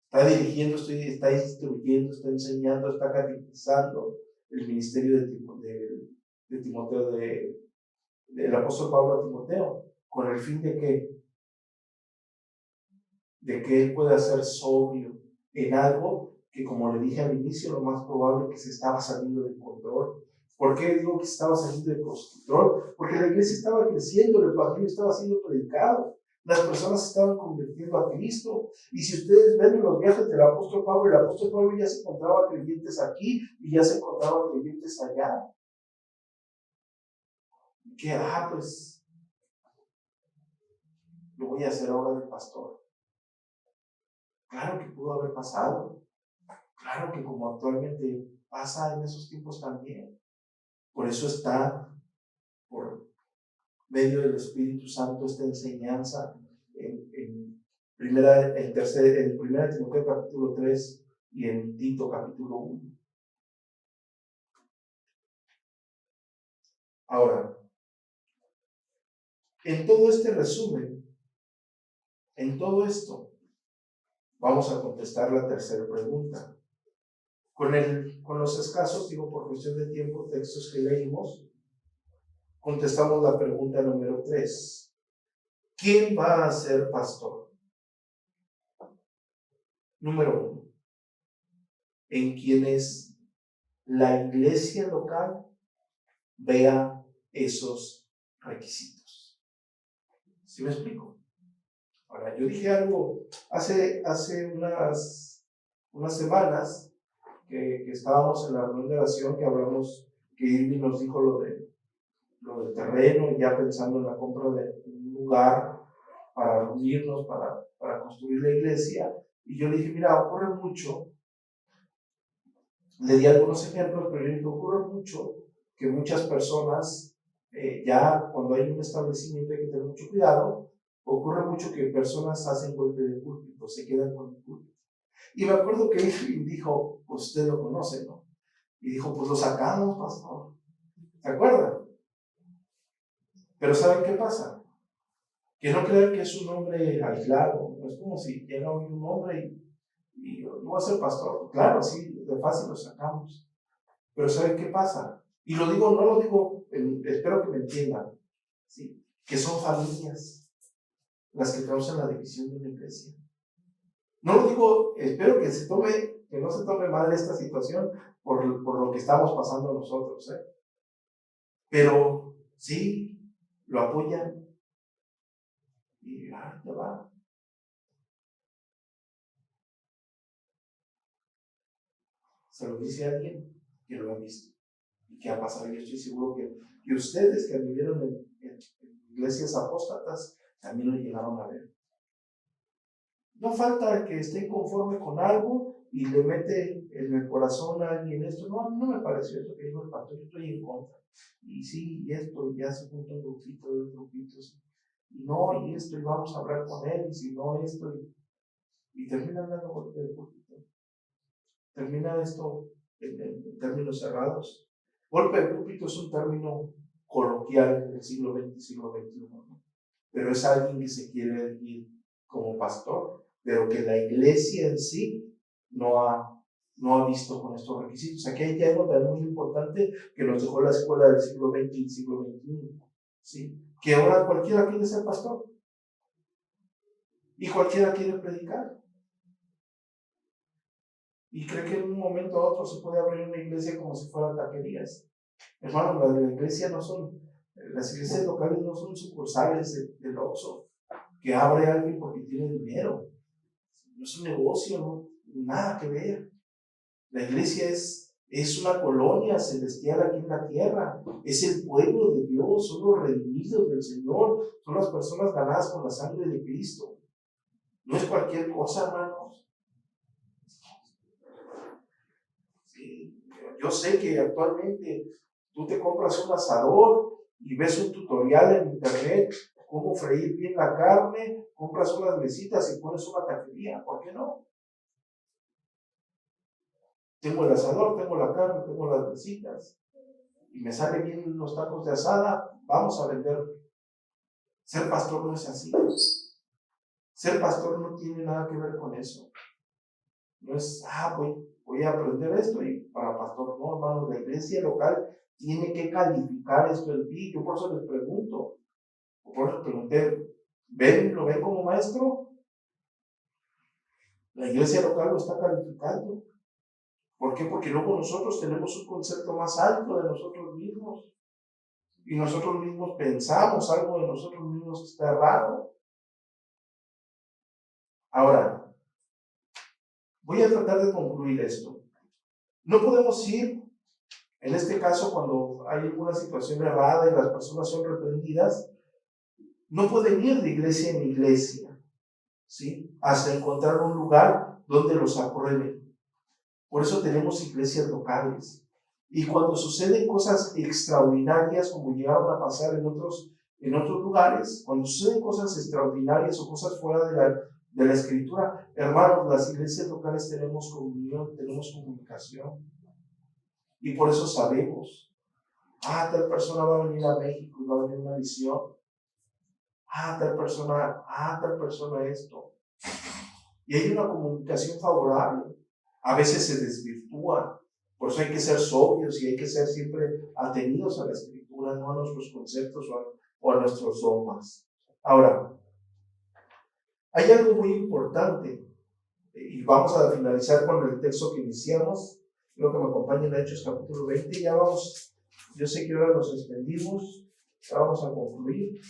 Está dirigiendo, está instruyendo, está enseñando, está catequizando el ministerio de Timoteo, del apóstol Pablo a Timoteo, con el fin de que él pueda ser sobrio en algo que, como le dije al inicio, lo más probable es que se estaba saliendo de control. ¿Por qué digo que estaba saliendo de control? Porque la iglesia estaba creciendo, el evangelio estaba siendo predicado, las personas se estaban convirtiendo a Cristo. Y si ustedes ven los viajes del apóstol Pablo, el apóstol Pablo ya se encontraba creyentes aquí y ya se encontraba creyentes allá. Que, pues, lo voy a hacer ahora de pastor. Claro que pudo haber pasado. Claro que como actualmente pasa en esos tiempos también. Por eso está, por medio del Espíritu Santo, esta enseñanza en 1 Timoteo capítulo 3, y en Tito capítulo 1. Ahora, en todo este resumen, en todo esto, vamos a contestar la tercera pregunta. Con los escasos, digo por cuestión de tiempo, textos que leímos, contestamos la pregunta número 3. ¿Quién va a ser pastor? Número 1. En quienes la iglesia local vea esos requisitos. ¿Sí me explico? Ahora, yo dije algo hace unas semanas que estábamos en la reunión de oración, que hablamos, que Irving nos dijo lo del terreno, ya pensando en la compra de un lugar para reunirnos, para construir la iglesia. Y yo le dije, mira, ocurre mucho, le di algunos ejemplos, pero yo dije, ocurre mucho que muchas personas, ya cuando hay un establecimiento hay que tener mucho cuidado, ocurre mucho que personas hacen golpe de púlpito, se quedan con el púlpito. Y me acuerdo que él dijo, pues usted lo conoce, ¿no? Y dijo, pues lo sacamos, pastor. ¿Se acuerdan? Pero ¿saben qué pasa? Que no crean que es un hombre aislado. No es como si llega hoy un hombre y yo voy a ser pastor. Claro, sí, de fácil lo sacamos. Pero ¿saben qué pasa? Y lo digo, no lo digo, espero que me entiendan, ¿sí? Que son familias las que causan la división de una iglesia. No lo digo, espero que no se tome mal esta situación por lo que estamos pasando nosotros, ¿eh? Pero sí, lo apoyan y ya va. Se lo dice a alguien que lo ha visto y que ha pasado. Yo estoy seguro que ustedes que vivieron en iglesias apóstatas también lo llegaron a ver. No falta que esté conforme con algo y le mete en el corazón a alguien esto. No me pareció esto que dijo el pastor, yo estoy en contra. Y sí, y esto, y ya se junta un grupito de grupitos. Y no, y esto, y vamos a hablar con él, y si no, esto, y terminan dando golpe de púlpito. Termina esto en términos cerrados. Golpe de púlpito es un término coloquial del siglo XX, siglo XXI, ¿no? Pero es alguien que se quiere elegir como pastor, pero que la iglesia en sí no ha visto con estos requisitos. Aquí hay algo también muy importante que nos dejó la escuela del siglo XX y siglo XXI, ¿sí? Que ahora cualquiera quiere ser pastor y cualquiera quiere predicar. Y cree que en un momento a otro se puede abrir una iglesia como si fueran taquerías. Hermano, las iglesias locales no son sucursales del Oxxo, que abre alguien porque tiene dinero. No es un negocio, no, nada que ver. La iglesia es una colonia celestial aquí en la tierra. Es el pueblo de Dios, son los redimidos del Señor, son las personas ganadas con la sangre de Cristo. No es cualquier cosa, hermanos. Yo sé que actualmente tú te compras un asador y ves un tutorial en internet cómo freír bien la carne, compras unas mesitas y pones una taquería. ¿Por qué no? Tengo el asador, tengo la carne, tengo las mesitas y me salen bien los tacos de asada, vamos a vender. Ser pastor no es así. Ser pastor no tiene nada que ver con eso. No es, voy a aprender esto y para pastor, no, hermano, la iglesia local tiene que calificar esto en ti. Yo por eso les pregunto, por eso pregunté, ¿lo ven como maestro? La iglesia local lo está calificando. ¿Por qué? Porque luego nosotros tenemos un concepto más alto de nosotros mismos y nosotros mismos pensamos algo de nosotros mismos que está errado. Ahora, voy a tratar de concluir esto. No podemos ir, en este caso, cuando hay alguna situación errada y las personas son reprendidas, no pueden ir de iglesia en iglesia, ¿sí? Hasta encontrar un lugar donde los aprueben. Por eso tenemos iglesias locales. Y cuando suceden cosas extraordinarias, como llegaron a pasar en otros lugares, cuando suceden cosas extraordinarias o cosas fuera de la Escritura. Hermanos, las iglesias locales tenemos comunión, tenemos comunicación. Y por eso sabemos, tal persona va a venir a México y va a venir una visión. Tal persona esto. Y hay una comunicación favorable. A veces se desvirtúa. Por eso hay que ser sobrios y hay que ser siempre atenidos a la Escritura, no a nuestros conceptos o a nuestros dogmas. Ahora, hay algo muy importante, y vamos a finalizar con el texto que iniciamos. Quiero que me acompañen a Hechos capítulo 20. Ya vamos, yo sé que ahora nos extendimos, ya vamos a concluir.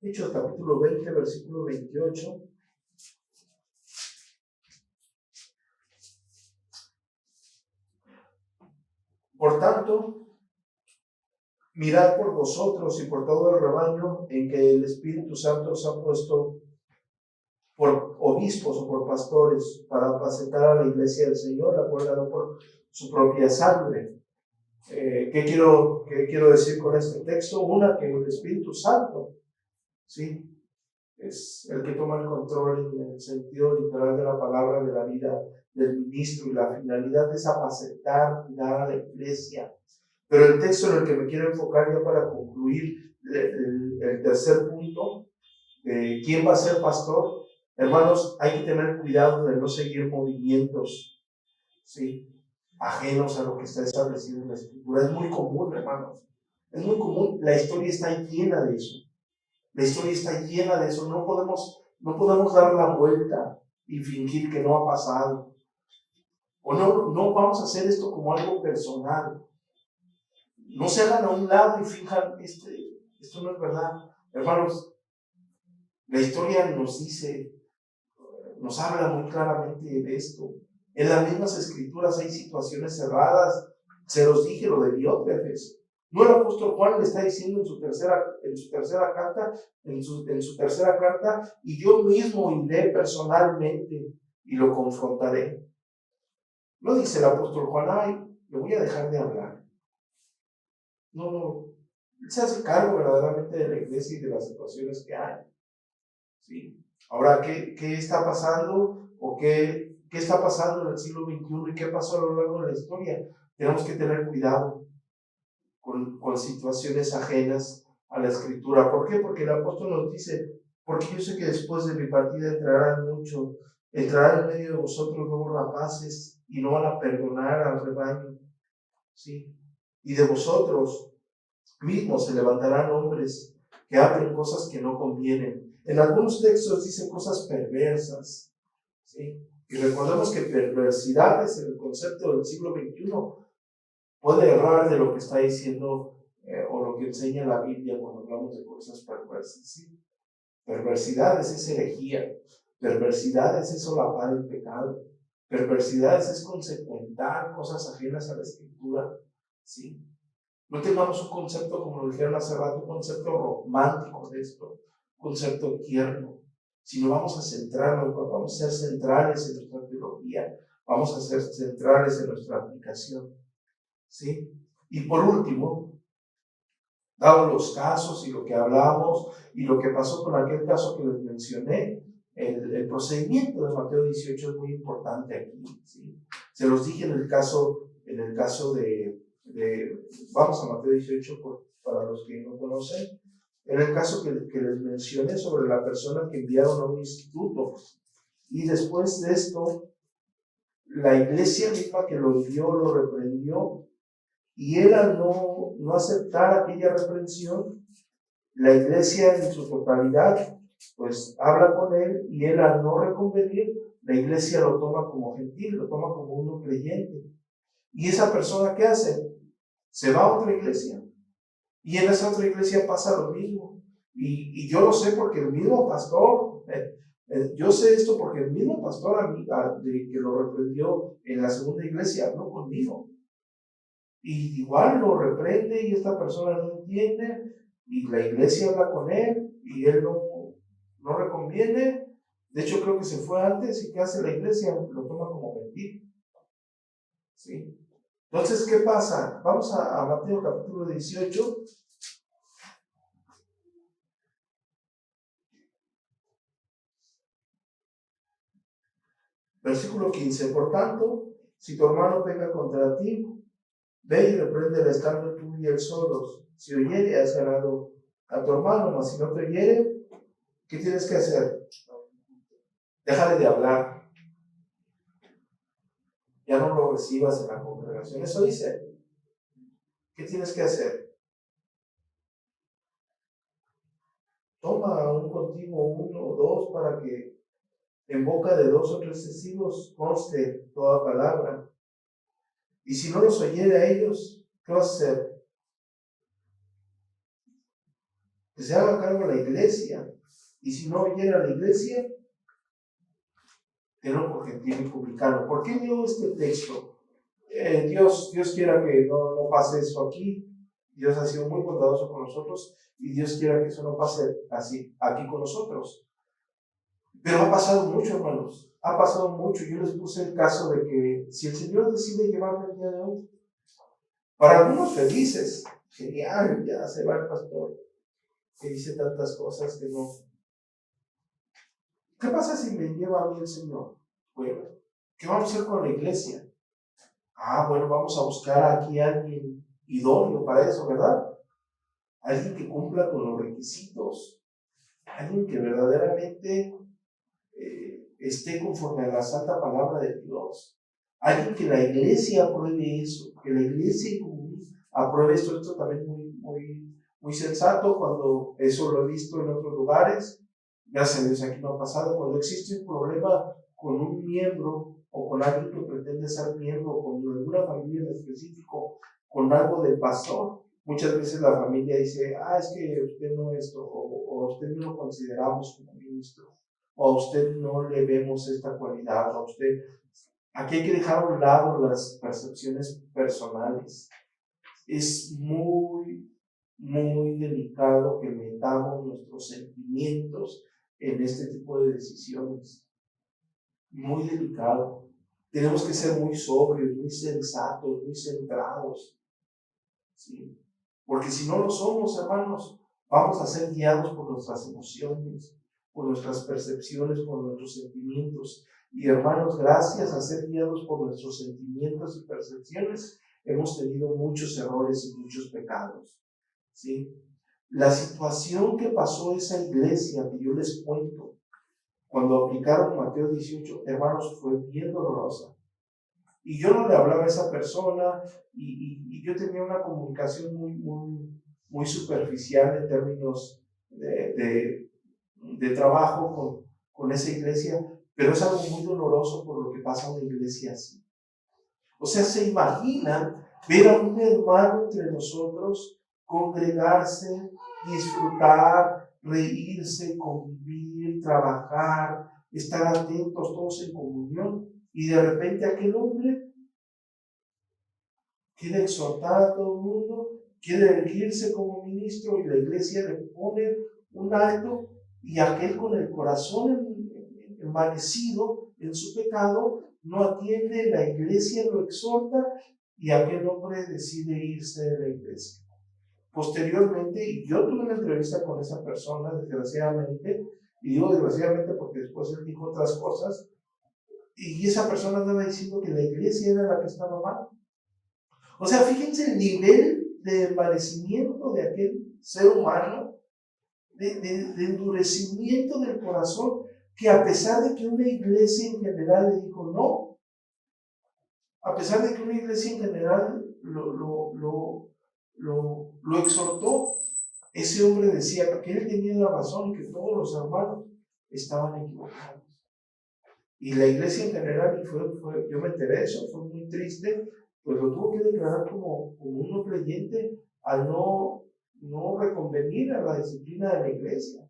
Hechos capítulo 20, versículo 28. Por tanto, mirad por vosotros y por todo el rebaño en que el Espíritu Santo os ha puesto por obispos o por pastores para apacentar a la iglesia del Señor, la cual ganó por su propia sangre. ¿Qué quiero decir con este texto? Una, que el Espíritu Santo, ¿sí?, es el que toma el control en el sentido literal de la palabra de la vida del ministro, y la finalidad es apacentar, cuidar a la iglesia. Pero el texto en el que me quiero enfocar ya para concluir el tercer punto, de quién va a ser pastor. Hermanos, hay que tener cuidado de no seguir movimientos, ¿sí?, ajenos a lo que está establecido en la Escritura. Es muy común, hermanos, es muy común. La historia está llena de eso. La historia está llena de eso. No podemos dar la vuelta y fingir que no ha pasado. O no vamos a hacer esto como algo personal. No se hagan a un lado y finjan, esto no es verdad. Hermanos, la historia nos dice, nos habla muy claramente de esto. En las mismas Escrituras hay situaciones cerradas. Se los dije, lo de Diótrefes. No, el apóstol Juan le está diciendo en su tercera carta, y yo mismo iré personalmente y lo confrontaré. No dice el apóstol Juan, le voy a dejar de hablar. No, él se hace cargo verdaderamente de la iglesia y de las situaciones que hay. ¿Sí? Ahora, ¿qué está pasando? ¿O qué está pasando en el siglo XXI y qué pasó a lo largo de la historia? Tenemos que tener cuidado con situaciones ajenas a la Escritura. ¿Por qué? Porque el apóstol nos dice, porque yo sé que después de mi partida entrarán en medio de vosotros nuevos rapaces y no van a perdonar al rebaño, ¿sí? Y de vosotros mismos se levantarán hombres que hablen cosas que no convienen. En algunos textos dice cosas perversas, ¿sí? Y recordemos que perversidades en el concepto del siglo XXI puede errar de lo que está diciendo o lo que enseña la Biblia cuando hablamos de cosas perversas, ¿sí? Perversidades es herejía, perversidades es solapar el pecado, perversidades es consecuentar cosas ajenas a la Escritura, ¿sí? No tengamos un concepto, como lo dijeron hace rato, un concepto romántico de esto, un concepto tierno, sino vamos a centrarnos, vamos a ser centrales en nuestra teología, vamos a ser centrales en nuestra aplicación, ¿sí? Y por último, dado los casos y lo que hablamos y lo que pasó con aquel caso que les mencioné, el procedimiento de Mateo 18 es muy importante aquí, ¿sí? Se los dije en el caso de vamos a Mateo 18 para los que no conocen, en el caso que les mencioné sobre la persona que enviaron a un instituto, y después de esto, la iglesia misma que lo envió lo reprendió, y él al no aceptar aquella reprensión, la iglesia en su totalidad pues habla con él, y él al no reconvenir, la iglesia lo toma como gentil, lo toma como uno creyente. Y esa persona, ¿qué hace? Se va a otra iglesia, y en esa otra iglesia pasa lo mismo. Y yo lo sé porque el mismo pastor, yo sé esto porque el mismo pastor que lo reprendió en la segunda iglesia habló conmigo. Y igual lo reprende y esta persona no entiende, y la iglesia habla con él y él no reconviene. De hecho, creo que se fue antes, y ¿qué hace la iglesia? Lo toma como gentil, ¿sí? Entonces, ¿qué pasa? Vamos a Mateo capítulo 18. Versículo 15. Por tanto, si tu hermano peca contra ti, ve y repréndele estando tú y él solos. Si oyere, has ganado a tu hermano, mas si no te oyere, ¿qué tienes que hacer? Déjale de hablar. Ya no lo recibas en la congregación. Eso dice. ¿Qué tienes que hacer? Toma un contigo, uno o dos, para que en boca de dos o tres testigos conste toda palabra. Y si no los oyere a ellos, ¿qué vas a hacer? Que se haga cargo la iglesia. Y si no oyera a la iglesia, tenlo por gentil y publicano. ¿Por qué dio este texto? Dios quiera que no pase eso aquí. Dios ha sido muy bondadoso con nosotros y Dios quiera que eso no pase así aquí con nosotros. Pero ha pasado mucho, hermanos. Ha pasado mucho. Yo les puse el caso de que si el Señor decide llevarme el día de hoy, para algunos felices, genial, ya se va el pastor que dice tantas cosas que no. ¿Qué pasa si me lleva a mí el Señor? Bueno, ¿qué vamos a hacer con la iglesia? Bueno, vamos a buscar aquí a alguien idóneo para eso, ¿verdad? Alguien que cumpla con los requisitos, alguien que verdaderamente esté conforme a la santa palabra de Dios, alguien que la iglesia apruebe eso, que la iglesia apruebe esto. Esto también muy sensato, cuando eso lo he visto en otros lugares. Gracias a Dios aquí no ha pasado. Cuando existe un problema con un miembro o con alguien que pretende ser miembro, con alguna familia en específico, con algo del pastor, muchas veces la familia dice, es que usted no esto, o usted no lo consideramos como ministro, o a usted no le vemos esta cualidad, o a usted. Aquí hay que dejar a un lado las percepciones personales. Es muy delicado que metamos nuestros sentimientos en este tipo de decisiones. Muy delicado. Tenemos que ser muy sobrios, muy sensatos, muy centrados. ¿Sí? Porque si no lo somos, hermanos, vamos a ser guiados por nuestras emociones, por nuestras percepciones, por nuestros sentimientos. Y hermanos, gracias a ser guiados por nuestros sentimientos y percepciones, hemos tenido muchos errores y muchos pecados. ¿Sí? La situación que pasó esa iglesia que yo les cuento, cuando aplicaron Mateo 18, hermanos, fue bien dolorosa. Y yo no le hablaba a esa persona y yo tenía una comunicación muy superficial en términos de trabajo con esa iglesia, pero es algo muy doloroso por lo que pasa en una iglesia así. O sea, se imaginan ver a un hermano entre nosotros congregarse, disfrutar, reírse, convivir, trabajar, estar atentos todos en comunión, y de repente aquel hombre quiere exhortar a todo el mundo, quiere erguirse como ministro y la iglesia le pone un alto, y aquel con el corazón envanecido en su pecado no atiende, la iglesia lo exhorta y aquel hombre decide irse de la iglesia. Posteriormente, y yo tuve una entrevista con esa persona, desgraciadamente, y digo desgraciadamente porque después él dijo otras cosas, y esa persona andaba diciendo que la iglesia era la que estaba mal. O sea, fíjense el nivel de envanecimiento de aquel ser humano, de endurecimiento del corazón, que a pesar de que una iglesia en general le dijo no, a pesar de que una iglesia en general lo exhortó, ese hombre decía que él tenía la razón y que todos los hermanos estaban equivocados. Y la iglesia en general, yo me enteré de eso, fue muy triste, pues lo tuvo que declarar como un no creyente al no reconvenir a la disciplina de la iglesia.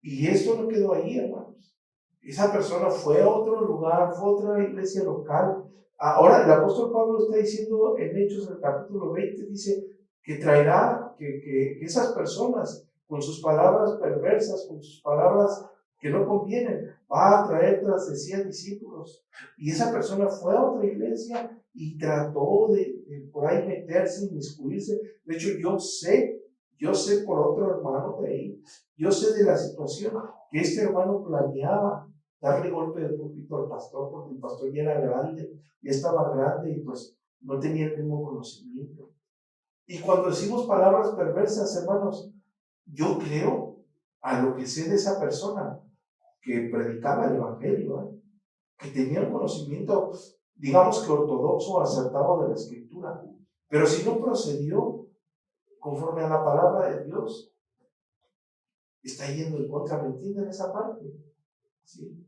Y esto no quedó ahí, hermanos. Esa persona fue a otro lugar, fue a otra iglesia local. Ahora el apóstol Pablo está diciendo en Hechos, el capítulo 20, dice que traerá, que esas personas con sus palabras perversas, con sus palabras que no convienen, va a traer tras de sí a discípulos. Y esa persona fue a otra iglesia y trató de por ahí meterse, inmiscuirse. De hecho, yo sé por otro hermano de ahí, yo sé de la situación que este hermano planeaba darle golpe de púlpito al pastor, porque el pastor ya era grande, ya estaba grande y pues no tenía el mismo conocimiento. Y cuando decimos palabras perversas, hermanos, yo creo a lo que sé de esa persona que predicaba el evangelio, que tenía un conocimiento, digamos que ortodoxo, acertado de la escritura, pero si no procedió conforme a la palabra de Dios, está yendo en contra, ¿me entienden esa parte? ¿Sí?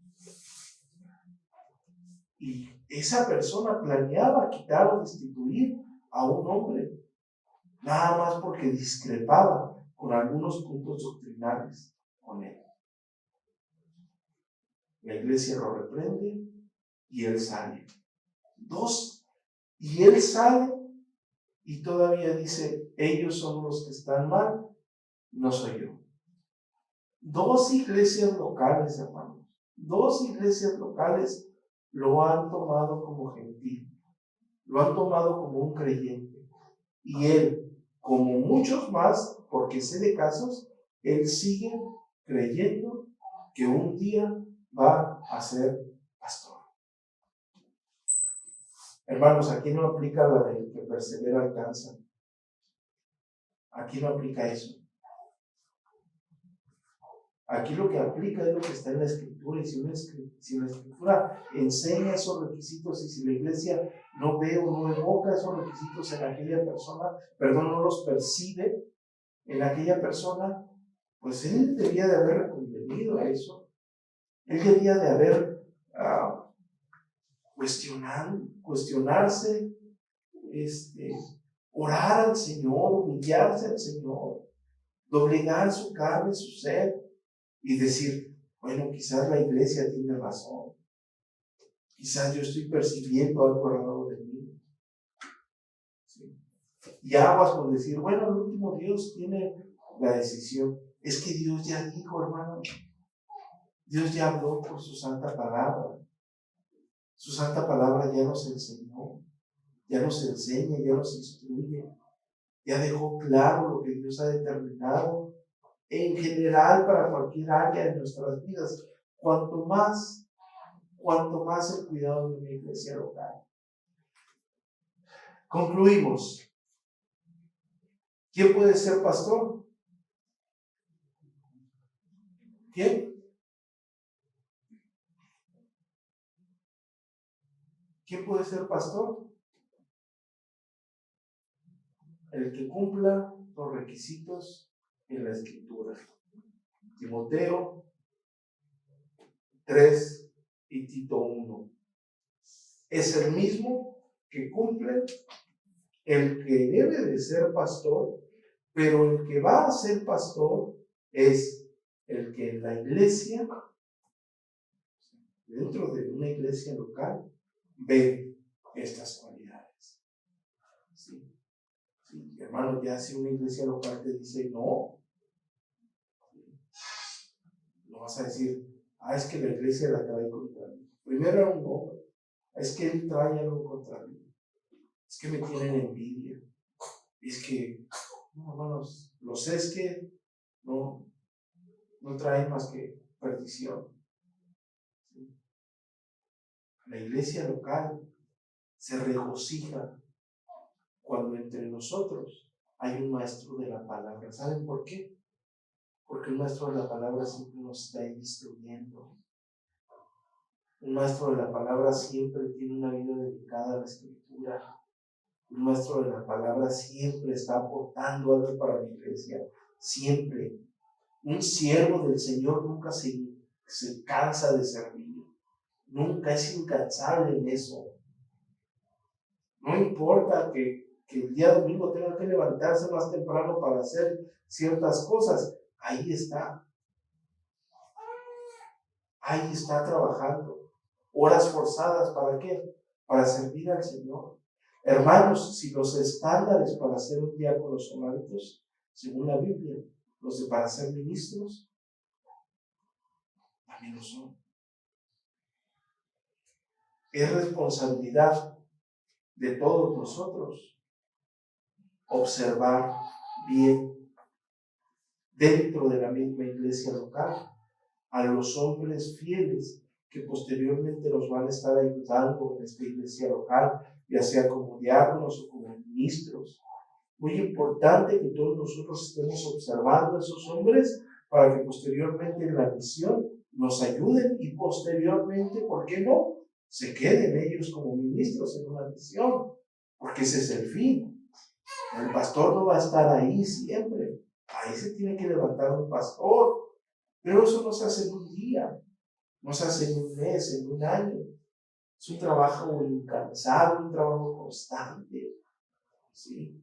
Y esa persona planeaba quitar o destituir a un hombre, nada más porque discrepaba con algunos puntos doctrinales con él. La iglesia lo reprende y él sale. Y él sale y todavía dice, ellos son los que están mal, no soy yo. 2 iglesias locales, hermanos, 2 iglesias locales lo han tomado como gentil, lo han tomado como un creyente. Y él, como muchos más, porque sé de casos, él sigue creyendo que un día va a ser pastor. Hermanos, aquí no aplica la de que persevera alcanza. Aquí no aplica eso. Aquí lo que aplica es lo que está en la Escritura, y si la Escritura enseña esos requisitos, y si la iglesia no ve o no evoca esos requisitos en aquella persona, no los percibe en aquella persona, pues él debía de haber reconvenido a eso. Él debía de haber cuestionarse, orar al Señor, humillarse al Señor, doblegar su carne, su ser, y decir, bueno, quizás la iglesia tiene razón, quizás yo estoy percibiendo algo errado de mí. ¿Sí? Y aguas con decir, bueno, el último Dios tiene la decisión. Es que Dios ya dijo, hermano, Dios ya habló por su santa palabra. Su santa palabra ya nos enseñó, ya nos enseña, ya nos instruye, ya dejó claro lo que Dios ha determinado en general para cualquier área de nuestras vidas. Cuanto más el cuidado de una iglesia local. Concluimos. ¿Quién puede ser pastor? ¿Quién? ¿Quién puede ser pastor? El que cumpla los requisitos en la Escritura. Timoteo 3 y Tito 1. Es el mismo que cumple el que debe de ser pastor, pero el que va a ser pastor es el que en la iglesia, dentro de una iglesia local, ve estas cualidades. ¿Sí? Sí, hermano, ya si una iglesia local te dice no vas a decir, es que la iglesia la trae contra mí. Primero era un hombre, es que él trae algo contra mí, es que me tienen envidia, es que, no, hermanos, los es que no traen más que perdición. ¿Sí? La iglesia local se regocija cuando entre nosotros hay un maestro de la palabra. ¿Saben por qué? Porque el maestro de la palabra siempre nos está instruyendo. Un maestro de la palabra siempre tiene una vida dedicada a la escritura. Un maestro de la palabra siempre está aportando algo para la iglesia. Siempre. Un siervo del Señor nunca se cansa de servir. Nunca es incansable en eso. No importa que el día domingo tenga que levantarse más temprano para hacer ciertas cosas. Ahí está. Ahí está trabajando. Horas forzadas, ¿para qué? Para servir al Señor. Hermanos, si los estándares para ser un diácono son altos, según la Biblia, los de para ser ministros también lo son. Es responsabilidad de todos nosotros observar bien dentro de la misma iglesia local a los hombres fieles que posteriormente nos van a estar ayudando en esta iglesia local, ya sea como diáconos o como ministros. Muy importante que todos nosotros estemos observando a esos hombres para que posteriormente en la misión nos ayuden y posteriormente, ¿por qué no?, se queden ellos como ministros en una misión, porque ese es el fin. El pastor no va a estar ahí siempre, ahí se tiene que levantar un pastor, pero eso no se hace en un día, no se hace en un mes, en un año. Es un trabajo incansable, un trabajo constante, ¿sí?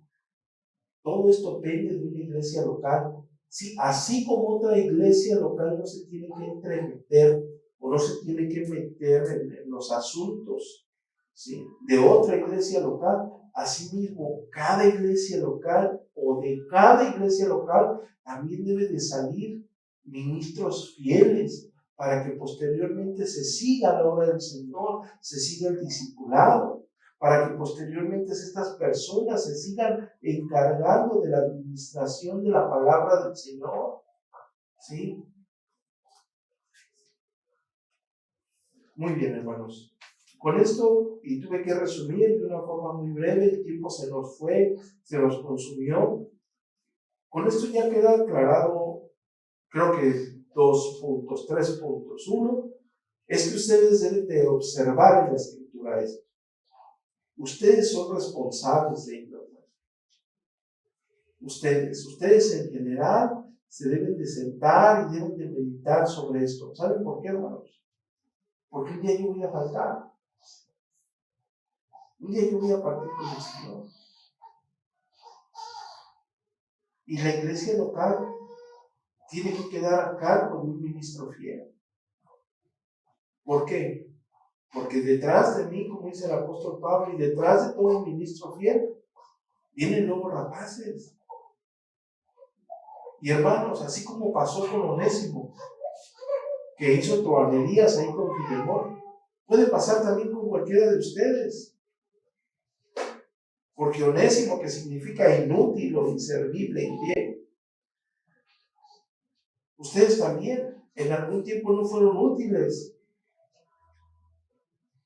Todo esto depende de una iglesia local. Sí, así como otra iglesia local no se tiene que entremeter o no se tiene que meter en los asuntos, ¿sí?, de otra iglesia local, asimismo cada iglesia local o de cada iglesia local también debe de salir ministros fieles para que posteriormente se siga la obra del Señor, se siga el discipulado, para que posteriormente estas personas se sigan encargando de la administración de la palabra del Señor. ¿Sí? Muy bien, hermanos. Con esto, y tuve que resumir de una forma muy breve, el tiempo se nos fue, se nos consumió. Con esto ya queda aclarado, creo que 2 puntos, 3 puntos. Uno, es que ustedes deben de observar en la Escritura esto. Ustedes son responsables de ello. Ustedes en general se deben de sentar y deben de meditar sobre esto. ¿Saben por qué, hermanos? Porque un día yo voy a faltar. Un día yo voy a partir con el Señor. Y la iglesia local tiene que quedar a cargo de un ministro fiel. ¿Por qué? Porque detrás de mí, como dice el apóstol Pablo, y detrás de todo ministro fiel, vienen lobos rapaces. Y hermanos, así como pasó con Onésimo, que hizo truhanerías ahí con Filemón, puede pasar también con cualquiera de ustedes. Porque Onésimo, que significa inútil o inservible en griego, ustedes también en algún tiempo no fueron útiles.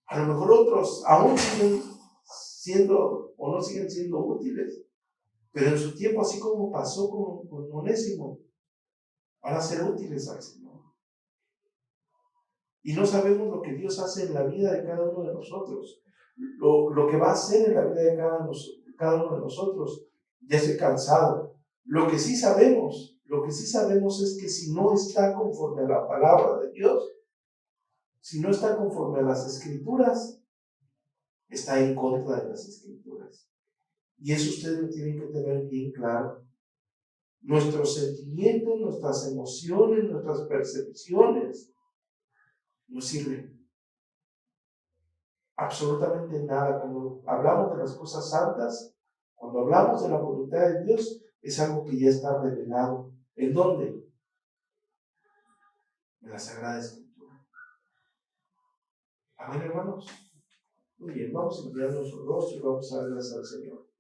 A lo mejor otros aún siguen siendo o no siguen siendo útiles, pero en su tiempo, así como pasó con Onésimo, van a ser útiles al Señor. Y no sabemos lo que Dios hace en la vida de cada uno de nosotros, lo que va a hacer en la vida de cada uno de nosotros. Ya estoy cansado. Lo que sí sabemos es que si no está conforme a la palabra de Dios, si no está conforme a las Escrituras, está en contra de las Escrituras. Y eso ustedes lo tienen que tener bien claro. Nuestros sentimientos, nuestras emociones, nuestras percepciones no sirven absolutamente nada. Cuando hablamos de las cosas santas, cuando hablamos de la voluntad de Dios, es algo que ya está revelado. ¿En dónde? En la Sagrada Escritura. Amén, hermanos. Muy bien, vamos a mirar nuestro rostro y vamos a dar gracias al Señor.